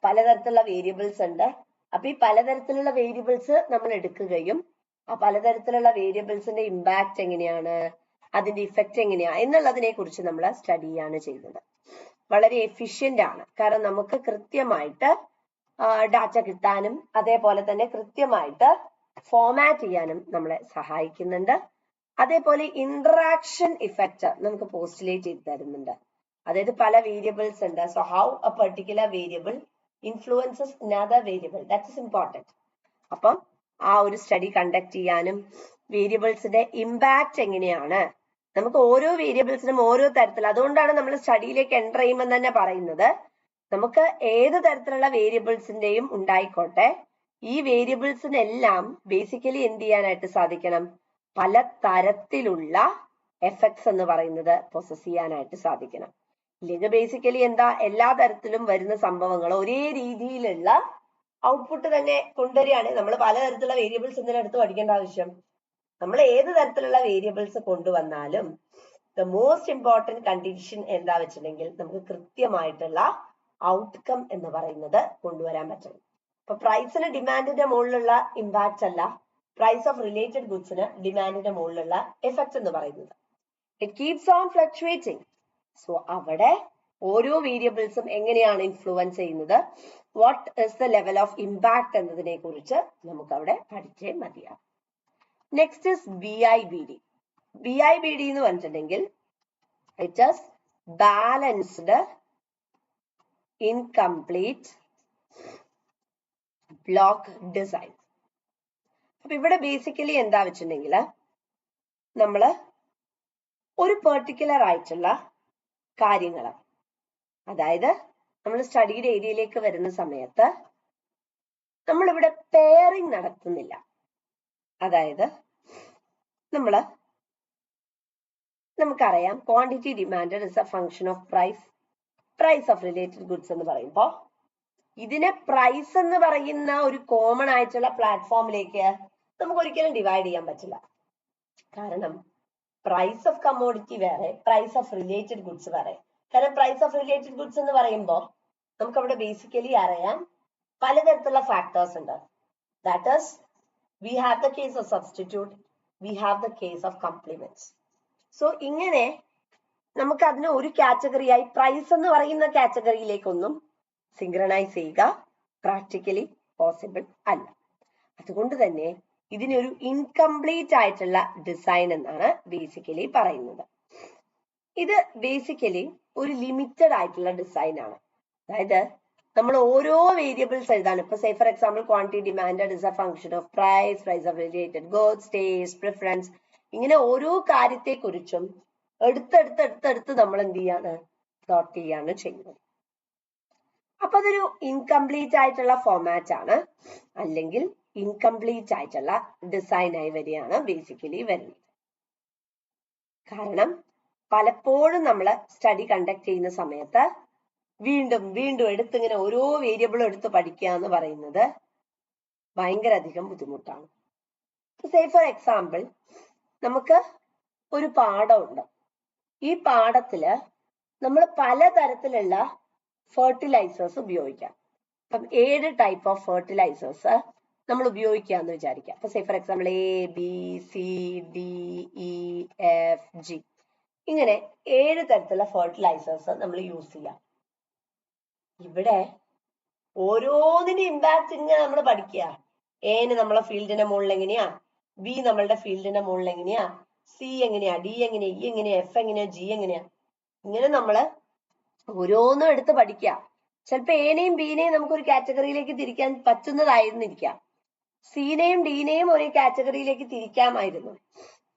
പലതരത്തിലുള്ള വേരിയബിൾസ് ഉണ്ട്. അപ്പൊ ഈ പലതരത്തിലുള്ള വേരിയബിൾസ് നമ്മൾ എടുക്കുകയും ആ പലതരത്തിലുള്ള വേരിയബിൾസിന്റെ ഇമ്പാക്ട് എങ്ങനെയാണ്, അതിന്റെ ഇഫക്റ്റ് എങ്ങനെയാ എന്നുള്ളതിനെ കുറിച്ച് നമ്മൾ സ്റ്റഡി ചെയ്യാണ് ചെയ്യുന്നത്. വളരെ എഫിഷ്യന്റ് ആണ്. കാരണം നമുക്ക് കൃത്യമായിട്ട് ഡാറ്റ കിട്ടാനും അതേപോലെ തന്നെ കൃത്യമായിട്ട് ഫോമാറ്റ് ചെയ്യാനും നമ്മളെ സഹായിക്കുന്നുണ്ട്. അതേപോലെ ഇന്ററാക്ഷൻ ഇഫക്റ്റ് നമുക്ക് പോസ്റ്റുലേറ്റ് ചെയ്ത് തരുന്നുണ്ട്. അതായത് പല വേരിയബിൾസ് ഉണ്ട്. So how A particular variable influences another variable, that is important. അപ്പം ആ ഒരു സ്റ്റഡി കണ്ടക്ട് ചെയ്യാനും വേരിയബിൾസിന്റെ ഇമ്പാക്ട് എങ്ങനെയാണ്, നമുക്ക് ഓരോ വേരിയബിൾസിനും ഓരോ തരത്തിൽ, അതുകൊണ്ടാണ് നമ്മൾ സ്റ്റഡിയിലേക്ക് എൻ്റർ ചെയ്യുമ്പോൾ തന്നെ പറയുന്നത് നമുക്ക് ഏത് തരത്തിലുള്ള വേരിയബിൾസിന്റെയും ഉണ്ടായിക്കോട്ടെ, ഈ വേരിയബിൾസിനെല്ലാം ബേസിക്കലി എന്ത് ചെയ്യാനായിട്ട് സാധിക്കണം, പല തരത്തിലുള്ള എഫക്ട്സ് എന്ന് പറയുന്നത് പ്രൊസസ് ചെയ്യാനായിട്ട് സാധിക്കണം. ഇല്ലെങ്കിൽ ബേസിക്കലി എന്താ, എല്ലാ തരത്തിലും വരുന്ന സംഭവങ്ങൾ ഒരേ രീതിയിലുള്ള ഔട്ട്പുട്ട് തന്നെ കൊണ്ടുവരികയാണ്. നമ്മൾ പലതരത്തിലുള്ള വേരിയബിൾസ് എന്തിനെടുത്ത് പഠിക്കേണ്ട ആവശ്യം, നമ്മൾ ഏത് തരത്തിലുള്ള വേരിയബിൾസ് കൊണ്ടുവന്നാലും ദ മോസ്റ്റ് ഇമ്പോർട്ടൻറ്റ് കണ്ടീഷൻ എന്താ വെച്ചിട്ടുണ്ടെങ്കിൽ നമുക്ക് കൃത്യമായിട്ടുള്ള ഔട്ട്കം എന്ന് പറയുന്നത് കൊണ്ടുവരാൻ പറ്റണം. ഇപ്പൊ പ്രൈസിന് ഡിമാൻഡിന്റെ മുകളിലുള്ള ഇമ്പാക്ട് അല്ല, പ്രൈസ് ഓഫ് റിലേറ്റഡ് ഗുഡ്സിന് ഡിമാൻഡിന്റെ മുകളിലുള്ള എഫക്ട് എന്ന് പറയുന്നത്. It keeps on fluctuating. So അവിടെ ഓരോ വേരിയബിൾസും എങ്ങനെയാണ് ഇൻഫ്ലുവൻസ് ചെയ്യുന്നത്, what is the level of impact എന്നതിനെ കുറിച്ച് നമുക്ക് അവിടെ പഠിച്ചേ മതിയാവും. Next is BIBD. BIBD എന്ന് പറഞ്ഞിട്ടുണ്ടെങ്കിൽ it is balanced incomplete block design. അപ്പൊ ഇവിടെ ബേസിക്കലി എന്താ വെച്ചിട്ടുണ്ടെങ്കിൽ നമ്മള് ഒരു പെർട്ടിക്കുലർ ആയിട്ടുള്ള കാര്യങ്ങൾ, അതായത് നമ്മൾ സ്റ്റഡിയുടെ ഏരിയയിലേക്ക് വരുന്ന സമയത്ത് നമ്മളിവിടെ പെയറിംഗ് നടത്തുന്നില്ല. അതായത് നമുക്കറിയാം quantity demand is a function of price of related goods എന്ന് പറയുമ്പോൾ ഇതിനെ പ്രൈസ് എന്ന് പറയുന്ന ഒരു കോമൺ ആയിട്ടുള്ള പ്ലാറ്റ്ഫോമിലേക്ക് നമുക്ക് ഒരിക്കലും ഡിവൈഡ് ചെയ്യാൻ പറ്റില്ല. കാരണം പ്രൈസ് ഓഫ് കമ്മോഡിറ്റി വേറെ, പ്രൈസ് ഓഫ് റിലേറ്റഡ് ഗുഡ്സ് വേറെ. കാരണം പ്രൈസ് ഓഫ് റിലേറ്റഡ് ഗുഡ്സ് എന്ന് പറയുമ്പോൾ നമുക്ക് അവിടെ ബേസിക്കലി അറിയാം പലതരത്തിലുള്ള ഫാക്ടേഴ്സ് ഉണ്ട്. That is we have the case of substitute, we have the case of complements. So ഇങ്ങനെ നമുക്ക് അതിനെ ഒരു കാറ്റഗറിയായി പ്രൈസ് എന്ന് പറയുന്ന കാറ്റഗറിയിലേക്കൊന്നും സിങ്ക്രണൈസ് ചെയ്യുക പ്രാക്ടിക്കലി പോസിബിൾ അല്ല. അതുകൊണ്ട് തന്നെ ഇതിനൊരു ഇൻകംപ്ലീറ്റ് ആയിട്ടുള്ള ഡിസൈൻ എന്നാണ് ബേസിക്കലി പറയുന്നത്. ഇത് ബേസിക്കലി ഒരു ലിമിറ്റഡ് ആയിട്ടുള്ള ഡിസൈൻ ആണ്. അതായത് നമ്മൾ ഓരോ വേരിയബിൾസ് എഴുതാണ്. ഇപ്പൊ say for example quantity demand is a function of price of related goods, taste, preference, ഇങ്ങനെ ഓരോ കാര്യത്തെക്കുറിച്ചും എടുത്തെടുത്ത് നമ്മൾ എന്ത് ചെയ്യാണ്, പ്ലോട്ട് ചെയ്യാണ് ചെയ്യുന്നത്. അപ്പൊ അതൊരു ഇൻകംപ്ലീറ്റ് ആയിട്ടുള്ള ഫോമാറ്റ് ആണ്, അല്ലെങ്കിൽ ഇൻകംപ്ലീറ്റ് ആയിട്ടുള്ള ഡിസൈൻ ആയി വരികയാണ് ബേസിക്കലി വരുന്നത്. കാരണം പലപ്പോഴും നമ്മൾ സ്റ്റഡി കണ്ടക്ട് ചെയ്യുന്ന സമയത്ത് വീണ്ടും എടുത്തിങ്ങനെ ഓരോ വേരിയബിളും എടുത്ത് പഠിക്കുക എന്ന് പറയുന്നത് ഭയങ്കര അധികം ബുദ്ധിമുട്ടാണ്. സേ ഫോർ എക്സാമ്പിൾ നമുക്ക് ഒരു പാഠമുണ്ട്. ഈ പാഠത്തില് നമ്മൾ പലതരത്തിലുള്ള ഫെർട്ടിലൈസേഴ്സ് ഉപയോഗിക്കാം. അപ്പം 7 ടൈപ്പ് ഓഫ് ഫെർട്ടിലൈസേഴ്സ് നമ്മൾ ഉപയോഗിക്കാന്ന് വിചാരിക്കാം. അപ്പൊ സേ ഫോർ എക്സാമ്പിൾ ABCDEFG ഇങ്ങനെ 7 തരത്തിലുള്ള ഫെർട്ടിലൈസേഴ്സ് നമ്മൾ യൂസ് ചെയ്യാം. ഇവിടെ ഓരോന്നിന്റെ ഇമ്പാക്ട് ഇങ്ങനെ നമ്മൾ പഠിക്കുക. എന് നമ്മളെ ഫീൽഡിന്റെ മുകളിൽ എങ്ങനെയാ, ബി നമ്മളുടെ ഫീൽഡിന്റെ മുകളിൽ എങ്ങനെയാ, സി എങ്ങനെയാ, ഡി എങ്ങനെയാ, ഇ എങ്ങനെയാ, എഫ് എങ്ങനെയാ, ജി എങ്ങനെയാ, ഇങ്ങനെ നമ്മള് ഓരോന്നും എടുത്ത് പഠിക്കുക. ചിലപ്പോ എനെയും ബീനെയും നമുക്കൊരു കാറ്റഗറിയിലേക്ക് തിരിക്കാൻ പറ്റുന്നതായിരുന്നിരിക്കാം. സീനെയും ഡീനെയും ഒരേ കാറ്റഗറിയിലേക്ക് തിരിക്കാമായിരുന്നു.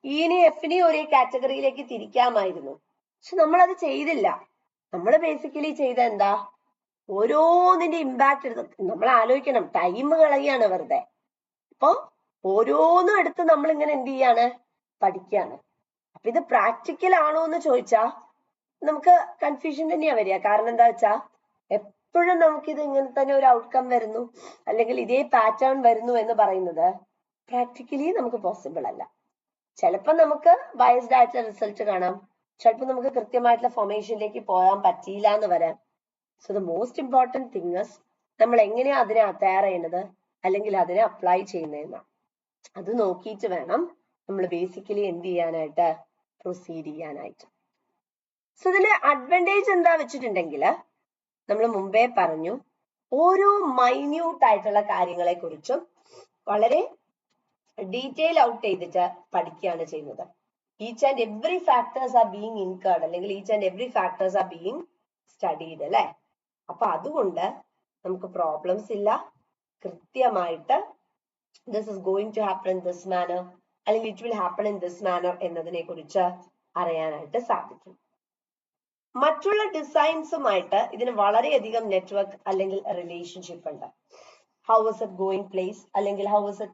ഇനെയും എഫിനെയും ഒരേ കാറ്റഗറിയിലേക്ക് തിരിക്കാമായിരുന്നു. പക്ഷെ നമ്മളത് ചെയ്തില്ല. നമ്മൾ ബേസിക്കലി ചെയ്ത എന്താ, ഓരോന്നിന്റെ ഇമ്പാക്ട് എടുത്ത് നമ്മൾ ആലോചിക്കണം. ടൈം കളയാണ് വെറുതെ. അപ്പൊ ഓരോന്നും എടുത്ത് നമ്മൾ ഇങ്ങനെ എന്ത് ചെയ്യാണ്, പഠിക്കുകയാണ്. അപ്പൊ ഇത് പ്രാക്ടിക്കൽ ആണോ എന്ന് ചോദിച്ചാ നമുക്ക് കൺഫ്യൂഷൻ തന്നെയാ വരിക. കാരണം എന്താ വെച്ചാ എപ്പോഴും നമുക്കിത് ഇങ്ങനെ തന്നെ ഒരു ഔട്ട്കം വരുന്നു, അല്ലെങ്കിൽ ഇതേ പാറ്റേൺ വരുന്നു എന്ന് പറയുന്നത് പ്രാക്ടിക്കലി നമുക്ക് പോസിബിൾ അല്ല. ചിലപ്പോൾ നമുക്ക് ബയസ്ഡ് ആയിട്ടുള്ള റിസൾട്ട് കാണാം, ചിലപ്പോൾ നമുക്ക് കൃത്യമായിട്ടുള്ള ഫോർമേഷനിലേക്ക് പോകാൻ പറ്റിയില്ല എന്ന് വരാം. So the most important thing is നമ്മൾ എങ്ങനെയാ അതിനെ തയ്യാറേണ്ടത് അല്ലെങ്കിൽ അതിനെ അപ്ലൈ ചെയ്യുന്നതെന്നാണ്. അത് നോക്കിയിട്ട് വേണം നമ്മൾ ബേസിക്കലി എന്ത് ചെയ്യാനായിട്ട്, പ്രൊസീഡ് ചെയ്യാനായിട്ട്. സോ ഇതിന്റെ അഡ്വാൻറ്റേജ് എന്താ വെച്ചിട്ടുണ്ടെങ്കിൽ, നമ്മൾ മുമ്പേ പറഞ്ഞു, ഓരോ മൈന്യൂട്ട് ആയിട്ടുള്ള കാര്യങ്ങളെ കുറിച്ചും വളരെ ഡീറ്റെയിൽ ഔട്ട് ചെയ്തിട്ട് പഠിക്കുകയാണ് ചെയ്യുന്നത്. Each and every factors are being incurred, അല്ലെങ്കിൽ each and every factors are being studied അല്ലെ. അപ്പൊ അതുകൊണ്ട് നമുക്ക് പ്രോബ്ലംസ് ഇല്ല. കൃത്യമായിട്ട് this is going to happen in this manner, അല്ലെങ്കിൽ it will happen in this manner എന്നതിനെ കുറിച്ച് അറിയാനായിട്ട് സാധിക്കും. മറ്റുള്ള ഡിസൈൻസുമായിട്ട് ഇതിന് വളരെയധികം നെറ്റ്വർക്ക് അല്ലെങ്കിൽ റിലേഷൻഷിപ്പ് ഉണ്ട്. How is it going place, അല്ലെങ്കിൽ how is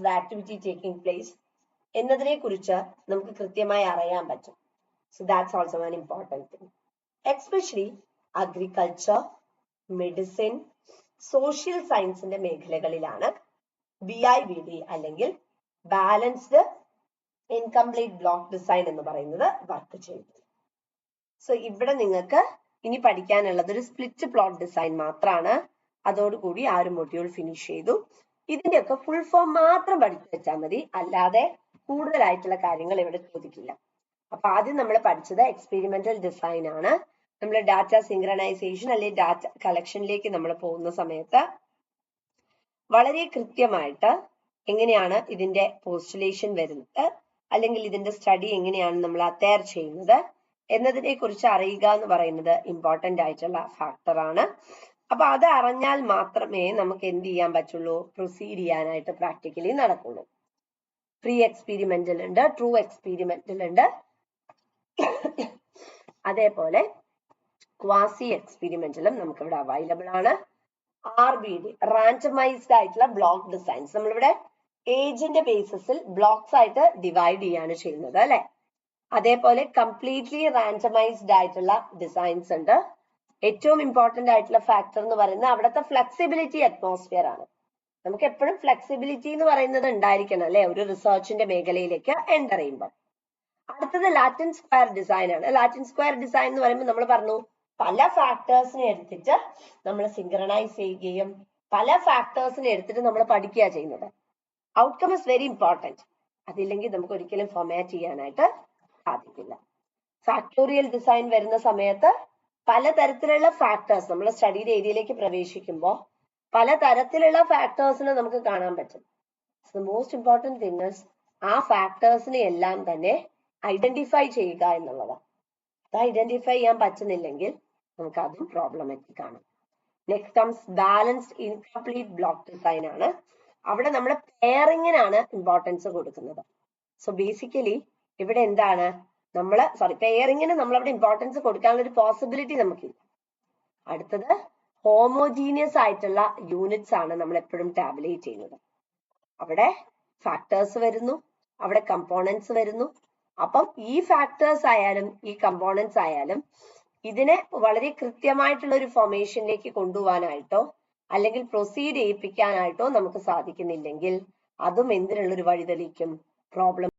the activity taking place എന്നതിനെ കുറിച്ച് നമുക്ക് കൃത്യമായി അറിയാൻ പറ്റും. So that's also an important thing. Especially agriculture, medicine, social സയൻസിന്റെ മേഖലകളിലാണ് BIVD അല്ലെങ്കിൽ ബാലൻസ്ഡ് ഇൻകംപ്ലീറ്റ് ബ്ലോക്ക് ഡിസൈൻ എന്ന് പറയുന്നത് വർക്ക് ചെയ്യുന്നത്. സോ ഇവിടെ നിങ്ങൾക്ക് ഇനി പഠിക്കാനുള്ളത് ഒരു സ്പ്ലിറ്റ് പ്ലോട്ട് ഡിസൈൻ മാത്രമാണ്. അതോടുകൂടി ആ ഒരു മൊഡ്യൂൾ ഫിനിഷ് ചെയ്തു. ഇതിന്റെയൊക്കെ ഫുൾ ഫോം മാത്രം പഠിച്ചു വെച്ചാൽ മതി, അല്ലാതെ കൂടുതലായിട്ടുള്ള കാര്യങ്ങൾ ഇവിടെ ചോദിക്കില്ല. അപ്പൊ ആദ്യം നമ്മൾ പഠിച്ചത് എക്സ്പെരിമെന്റൽ ഡിസൈൻ ആണ്. നമ്മൾ ഡാറ്റ സിങ്ക്രണൈസേഷൻ അല്ലെങ്കിൽ ഡാറ്റ കളക്ഷനിലേക്ക് നമ്മൾ പോകുന്ന സമയത്ത് വളരെ കൃത്യമായിട്ട് എങ്ങനെയാണ് ഇതിന്റെ പോസ്റ്റുലേഷൻ വരുന്നത്, അല്ലെങ്കിൽ ഇതിന്റെ സ്റ്റഡി എങ്ങനെയാണ് നമ്മൾ അത്തയർ ചെയ്യുന്നത് എന്നതിനെ കുറിച്ച് അറിയുക എന്ന് പറയുന്നത് ഇമ്പോർട്ടന്റ് ആയിട്ടുള്ള ഫാക്ടർ ആണ്. അപ്പൊ അത് അറിഞ്ഞാൽ മാത്രമേ നമുക്ക് എന്ത് ചെയ്യാൻ പറ്റുള്ളൂ, പ്രൊസീഡ് ചെയ്യാനായിട്ട് പ്രാക്ടിക്കലി നടക്കുള്ളൂ. പ്രീ എക്സ്പെരിമെന്റൽ ഉണ്ട്, ട്രൂ എക്സ്പെരിമെന്റൽ ഉണ്ട്, അതേപോലെ ക്വാസി എക്സ്പെരിമെന്റലും നമുക്ക് ഇവിടെ അവൈലബിൾ ആണ്. RBD റാൻഡമൈസ്ഡ് ആയിട്ടുള്ള ബ്ലോക്ക് ഡിസൈൻസ് നമ്മളിവിടെ ഏജിന്റെ ബേസിസിൽ ബ്ലോക്സ് ആയിട്ട് ഡിവൈഡ് ചെയ്യാണ് ചെയ്യുന്നത് അല്ലെ. അതേപോലെ കംപ്ലീറ്റ്ലി റാൻഡമൈസ്ഡ് ആയിട്ടുള്ള ഡിസൈൻസ് ഉണ്ട്. ഏറ്റവും ഇമ്പോർട്ടന്റ് ആയിട്ടുള്ള ഫാക്ടർ എന്ന് പറയുന്നത് അവിടുത്തെ ഫ്ലെക്സിബിലിറ്റി അറ്റ്മോസ്ഫിയർ ആണ്. നമുക്ക് എപ്പോഴും ഫ്ലെക്സിബിലിറ്റി എന്ന് പറയുന്നത് ഉണ്ടായിരിക്കണം അല്ലെ, ഒരു റിസർച്ചിന്റെ മേഖലയിലേക്ക് എൻ്റർ ചെയ്യുമ്പോൾ. അടുത്തത് ലാറ്റിൻ സ്ക്വയർ ഡിസൈൻ ആണ്. ലാറ്റിൻ സ്ക്വയർ ഡിസൈൻ എന്ന് പറയുമ്പോൾ നമ്മൾ പറഞ്ഞു പല ഫാക്ടേഴ്സിനെ എടുത്തിട്ട് നമ്മൾ സിങ്ക്രണൈസ് ചെയ്യുകയും പല ഫാക്ടേഴ്സിനെ എടുത്തിട്ട് നമ്മൾ പഠിക്കുക ചെയ്യുന്നത്. Outcome is very important. അതില്ലെങ്കിൽ നമുക്ക് ഒരിക്കലും ഫോർമാറ്റ് ചെയ്യാനായിട്ട് സാധിക്കില്ല. ഫാക്ടോറിയൽ ഡിസൈൻ വരുന്ന സമയത്ത് പലതരത്തിലുള്ള ഫാക്ടേഴ്സ് നമ്മൾ സ്റ്റഡിയുടെ ഏരിയയിലേക്ക് പ്രവേശിക്കുമ്പോൾ പലതരത്തിലുള്ള ഫാക്ടേഴ്സിനെ നമുക്ക് കാണാൻ പറ്റും. The most important thing is ആ ഫാക്ടേഴ്സിനെ എല്ലാം തന്നെ ഐഡന്റിഫൈ ചെയ്യുക എന്നുള്ളതാണ്. അത് ഐഡന്റിഫൈ ചെയ്യാൻ പറ്റുന്നില്ലെങ്കിൽ നമുക്ക് അതും പ്രോബ്ലമാറ്റിക് ആണ്. Next comes balanced incomplete block design ആണ്. അവിടെ നമ്മൾ പെയറിങ്ങിനാണ് ഇമ്പോർട്ടൻസ് കൊടുക്കുന്നത്. സോ ബേസിക്കലി ഇവിടെ എന്താണ് പെയറിങ്ങിന് നമ്മൾ അവിടെ ഇമ്പോർട്ടൻസ് കൊടുക്കാനുള്ള ഒരു പോസിബിലിറ്റി നമുക്കില്ല. അടുത്തത് ഹോമോജീനിയസ് ആയിട്ടുള്ള യൂണിറ്റ്സ് ആണ് നമ്മൾ എപ്പോഴും ടാബുലേറ്റ് ചെയ്യുന്നത്. അവിടെ ഫാക്ടേഴ്സ് വരുന്നു, അവിടെ കമ്പോണൻസ് വരുന്നു. അപ്പം ഈ ഫാക്ടേഴ്സ് ആയാലും ഈ കമ്പോണൻസ് ആയാലും ഇതിനെ വളരെ കൃത്യമായിട്ടുള്ള ഒരു ഫോർമേഷനിലേക്ക് കൊണ്ടുപോകാനായിട്ടോ അല്ലെങ്കിൽ പ്രൊസീഡ് ചെയ്യിപ്പിക്കാനായിട്ടോ നമുക്ക് സാധിക്കുന്നില്ലെങ്കിൽ അതും എന്തിനുള്ളൊരു വഴിതെളിക്കും, പ്രോബ്ലം